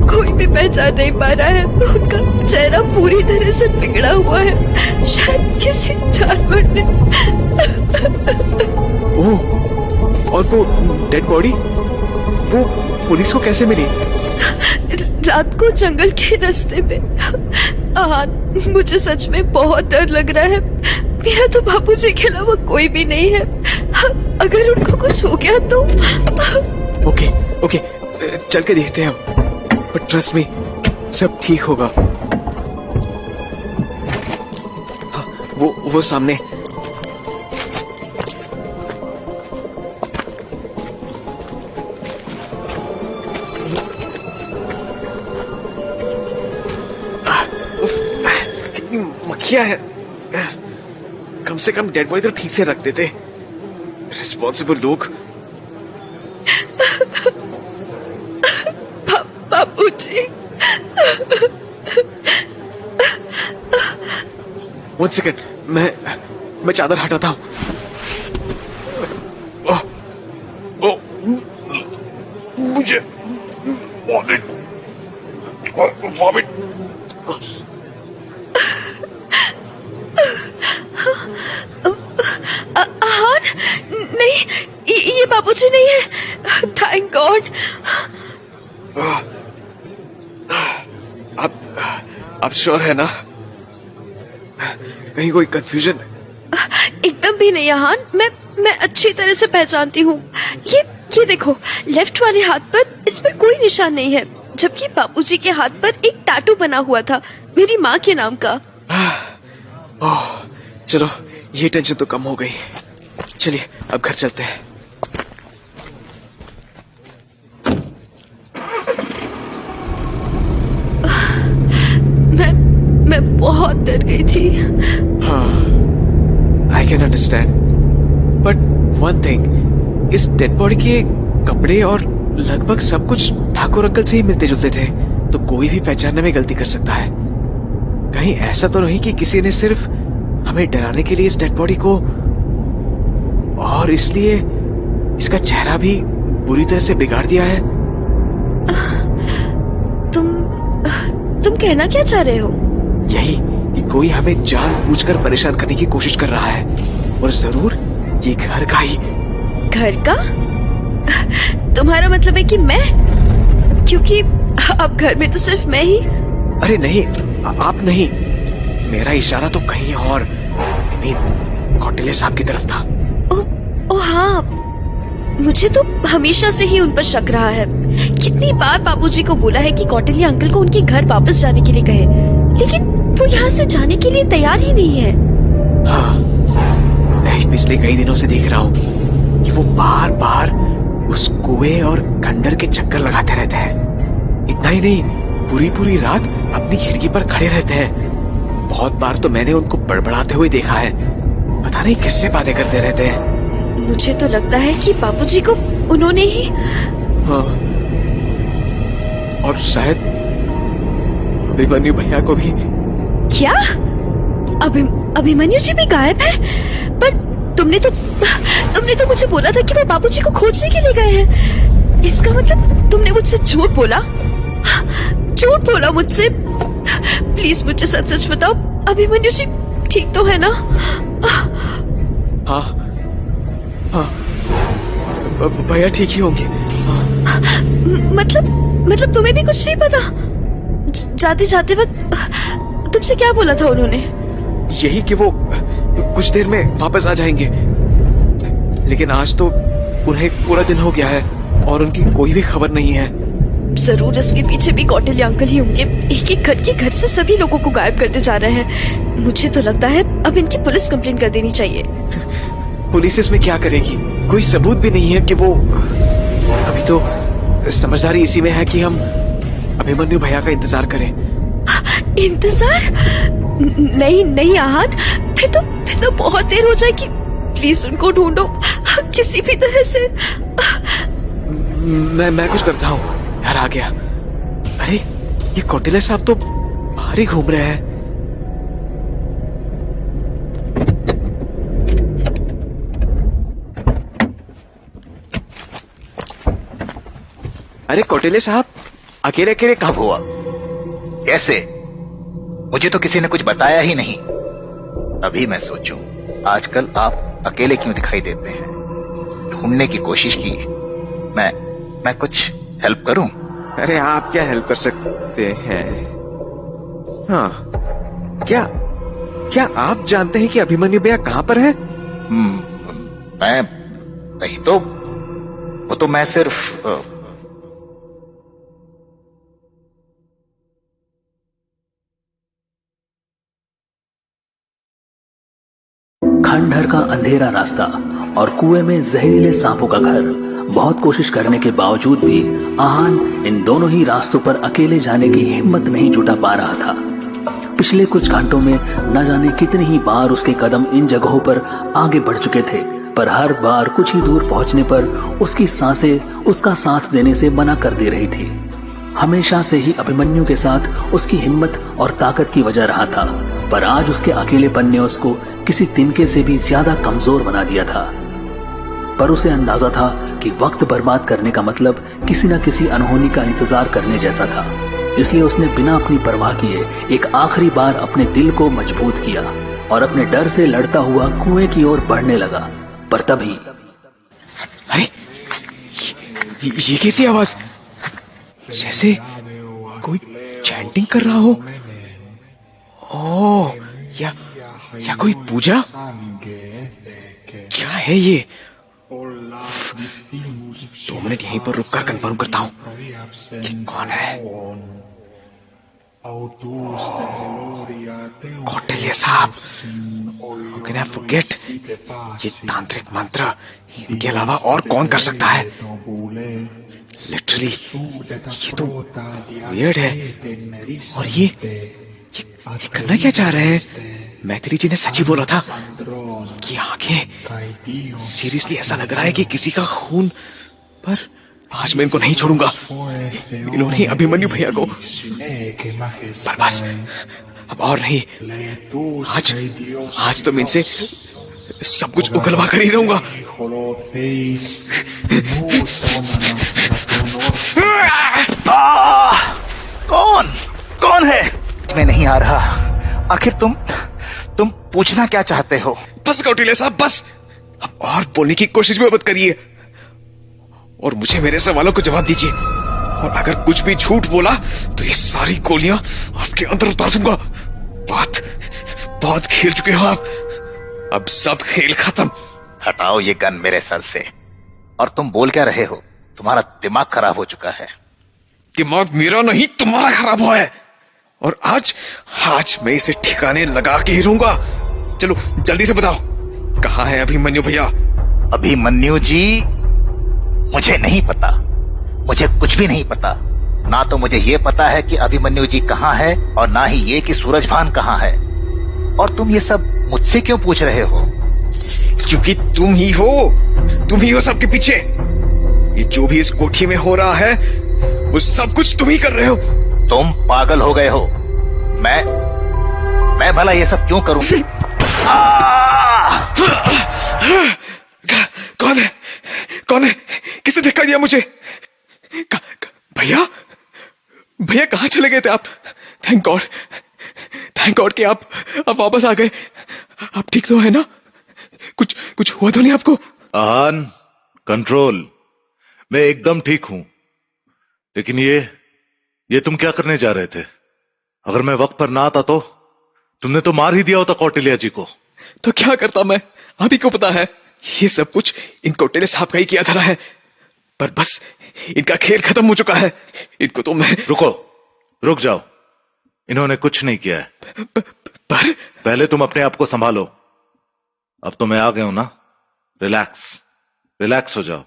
कोई भी पहचान नहीं पा रहा है। उनका चेहरा पूरी तरह से बिगड़ा हुआ है, शायद किसी जानवर ने। ओह, और वो डेड बॉडी वो पुलिस को कैसे मिली? रात को जंगल के रास्ते पे। मुझे सच में बहुत डर लग रहा है। मेरा तो बापूजी के अलावा कोई भी नहीं है। अगर उनको कुछ हो गया तो? ओके, चल के देखते हैं हम, बट ट्रस्ट मी, सब ठीक होगा। हाँ, वो सामने। कितनी मक्खियां हैं। कम से कम डेड बॉडी तो ठीक से रख देते। रिस्पॉन्सिबल लोग। बापूजी। वन सेकेंड, मैं चादर हटाता हूँ। मुझे वॉमिट। नहीं, ये बापूजी नहीं है। Thank God. आप श्योर है ना? कहीं कोई कंफ्यूजन? एकदम भी नहीं आहान, मैं अच्छी तरह से पहचानती हूँ। ये देखो, लेफ्ट वाले हाथ पर इस पर कोई निशान नहीं है, जबकि बापूजी के हाथ पर एक टैटू बना हुआ था मेरी माँ के नाम का। ओह, चलो ये टेंशन तो कम हो गई। चलिए अब घर चलते हैं। मैं बहुत डर गई थी। हाँ, I can understand, but one thing, इस डेड बॉडी के कपड़े और लगभग सब कुछ ठाकुर अंकल से ही मिलते जुलते थे, तो कोई भी पहचानने में गलती कर सकता है। कहीं ऐसा तो नहीं कि किसी ने सिर्फ हमें डराने के लिए इस डेड बॉडी को, और इसलिए इसका चेहरा भी बुरी तरह से बिगाड़ दिया है। तुम कहना क्या चाह रहे हो? यही कि कोई हमें जानबूझकर परेशान करने की कोशिश कर रहा है, और जरूर ये घर का ही। घर का? तुम्हारा मतलब है कि मैं? क्योंकि अब घर में तो सिर्फ मैं ही। अरे नहीं, आप नहीं, मेरा इशारा तो कहीं और, कौटिल्य साहब की तरफ था। ओ हाँ, मुझे तो हमेशा से ही उन पर शक रहा है। कितनी बार बाबूजी को बोला है कि कौटिल्य अंकल को उनके घर वापस जाने के लिए कहे, लेकिन वो यहाँ से जाने के लिए तैयार ही नहीं है। हाँ, मैं पिछले कई दिनों से देख रहा हूँ कि वो बार बार उस कुएं और खंडर के चक्कर लगाते रहते हैं। इतना ही नहीं, पूरी रात अपनी खिड़की पर खड़े रहते हैं। बहुत बार तो मैंने उनको बड़बड़ाते हुए देखा है, पता नहीं किससे बातें करते रहते हैं। मुझे तो लगता है कि बापूजी को उन्होंने ही। हाँ, और शायद अभिमन्यु भैया को भी। क्या? अभिमन्यु जी भी गायब है? पर तुमने तो मुझे बोला था कि वो बापूजी को खोजने के लिए गए हैं। इसका मतलब तुमने मुझसे झूठ बोला मुझसे। प्लीज मुझे सच सच बताओ, अभिमन्यु जी ठीक तो है ना? हाँ हाँ, भैया ठीक ही होंगे। मतलब तुम्हें भी कुछ नहीं पता? जाते जाते वक्त तुमसे क्या बोला था उन्होंने? यही कि वो कुछ देर में वापस आ जाएंगे, लेकिन आज तो उन्हें पूरा दिन हो गया है और उनकी कोई भी खबर नहीं है। जरूर इसके पीछे भी कौटिल्य अंकल ही होंगे। एक एक करके घर से सभी लोगों को गायब करते जा रहे हैं। मुझे तो लगता है अब इनकी पुलिस कंप्लेन कर देनी चाहिए। पुलिस इसमें क्या करेगी? कोई सबूत भी नहीं है कि वो। अभी तो समझदारी इसी में है कि हम अभिमन्यु भैया का इंतजार करें। इंतजार? नहीं आहान, फिर तो बहुत देर हो जाएगी। प्लीज उनको ढूंढो किसी भी तरह से। मैं कुछ करता हूँ। घर आ गया। अरे ये कौटिल्य साहब तो बाहर ही घूम रहे हैं। अरे कौटिल्य साहब, अकेले अकेले कहाँ? कब हुआ? कैसे? मुझे तो किसी ने कुछ बताया ही नहीं। अभी मैं सोचूं, आजकल आप अकेले क्यों दिखाई देते हैं? ढूंढने की कोशिश की। मैं कुछ हेल्प करूं? अरे आप क्या हेल्प कर सकते हैं? हाँ, क्या आप जानते हैं कि अभिमन्यु भैया कहाँ पर है? मैं नहीं तो वो तो मैं सिर्फ खंडहर का अंधेरा रास्ता और कुएं में जहरीले सांपों का घर। बहुत कोशिश करने के बावजूद भी आहान इन दोनों ही रास्तों पर अकेले जाने की हिम्मत नहीं जुटा पा रहा था। पिछले कुछ घंटों में न जाने कितनी ही बार उसके कदम इन जगहों पर आगे बढ़ चुके थे, पर हर बार कुछ ही दूर पहुंचने पर उसकी सांसें उसका साथ देने से मना कर दे रही थी। हमेशा से ही अभिमन्यु के साथ उसकी हिम्मत और ताकत की वजह रहा था, पर आज उसके अकेलेपन ने उसको किसी तिनके से भी ज्यादा कमजोर बना दिया था। पर उसे अंदाजा था कि वक्त बर्बाद करने का मतलब किसी न किसी अनहोनी का इंतजार करने जैसा था। इसलिए उसने बिना अपनी परवाह किए एक आखिरी बार अपने दिल को मजबूत किया और अपने डर से लड़ता हुआ कुएं की ओर बढ़ने लगा। पर तभी अरे ये कैसी आवाज? जैसे कोई चैंटिंग कर रहा हो। ओह, या कोई पूजा? क्या है ये? 2 मिनट यहीं पर रुककर कंफर्म करता हूँ कि कौन है। कौटिल्य साहब, How can I forget? ये तांत्रिक मंत्र इनके अलावा और कौन कर सकता है? लिटरली ये तो वियर्ड है। और ये करना क्या चाह रहे हैं? मैथिली जी ने सच ही बोला था कि आंखें। सीरियसली ऐसा लग रहा है कि किसी का खून। पर आज मैं इनको नहीं छोड़ूंगा। इन्होंने अभिमन्यु भैया को। पर बस अब और नहीं। आज तो मैं इनसे सब कुछ उगलवा कर ही रहूंगा। कौन है? मैं नहीं आ रहा। आखिर तुम पूछना क्या चाहते हो? बस कौटिल्य साहब, बस अब और बोलने की कोशिश भी मत करिए और मुझे मेरे सवालों को जवाब दीजिए। और अगर कुछ भी झूठ बोला तो ये सारी गोलियां आपके अंदर उतार दूंगा। बहुत खेल चुके हो आप, अब सब खेल खत्म। हटाओ ये गन मेरे सर से। और तुम बोल क्या रहे हो? तुम्हारा दिमाग खराब हो चुका है। दिमाग मेरा नहीं तुम्हारा खराब हुआ है और आज मैं इसे ठिकाने लगा के ही रहूंगा। चलो जल्दी से बताओ, कहाँ है अभिमन्यु भैया? अभिमन्यु जी, मुझे नहीं पता। मुझे कुछ भी नहीं पता। ना तो मुझे ये पता है कि अभिमन्यु जी कहाँ है और ना ही ये कि सूरजभान कहाँ है। और तुम ये सब मुझसे क्यों पूछ रहे हो? क्योंकि तुम ही हो सबके पीछे। ये जो भी इस कोठी में हो रहा है वो सब कुछ तुम ही कर रहे हो। तुम पागल हो गए हो। मैं भला ये सब क्यों करूं? कौन है? किसने धक्का दिया मुझे? भैया कहाँ चले गए थे आप? थैंक थैंक गॉड कि आप वापस आ गए। आप ठीक तो है ना? कुछ कुछ हुआ तो नहीं आपको? आहान, कंट्रोल। मैं एकदम ठीक हूं। लेकिन ये तुम क्या करने जा रहे थे? अगर मैं वक्त पर ना आता तो तुमने तो मार ही दिया होता कौटिल्या जी को। तो क्या करता मैं? आप ही को पता है ये सब कुछ इन कौटिल्य साहब का ही किया धरा है। पर बस इनका खेल खत्म हो चुका है। इनको तो मैं... रुक जाओ। इन्होंने कुछ नहीं किया है। पर पहले तुम अपने आप को संभालो। अब तो मैं आ गया हूं ना। रिलैक्स हो जाओ।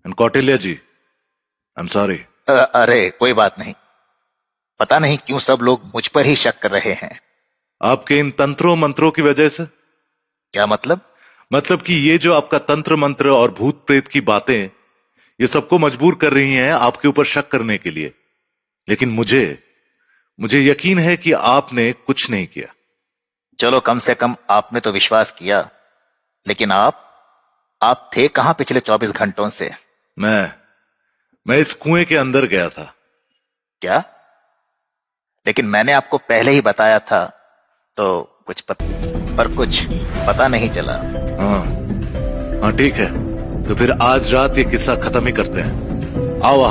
And Kautilya ji, I am sorry. अरे कोई बात नहीं। पता नहीं क्यों सब लोग मुझ पर ही शक कर रहे हैं। आपके इन तंत्रों मंत्रों की वजह से। क्या मतलब? मतलब कि ये जो आपका तंत्र मंत्र और भूत प्रेत की बातें, ये सबको मजबूर कर रही हैं आपके ऊपर शक करने के लिए। लेकिन मुझे यकीन है कि आपने कुछ नहीं किया। चलो कम से कम आपने तो विश्वास किया। लेकिन आप थे कहां पिछले 24 घंटों से? मैं इस कुएं के अंदर गया था। क्या? लेकिन मैंने आपको पहले ही बताया था तो कुछ पता नहीं चला। हाँ ठीक है। तो फिर आज रात ये किस्सा खत्म ही करते हैं। आओ।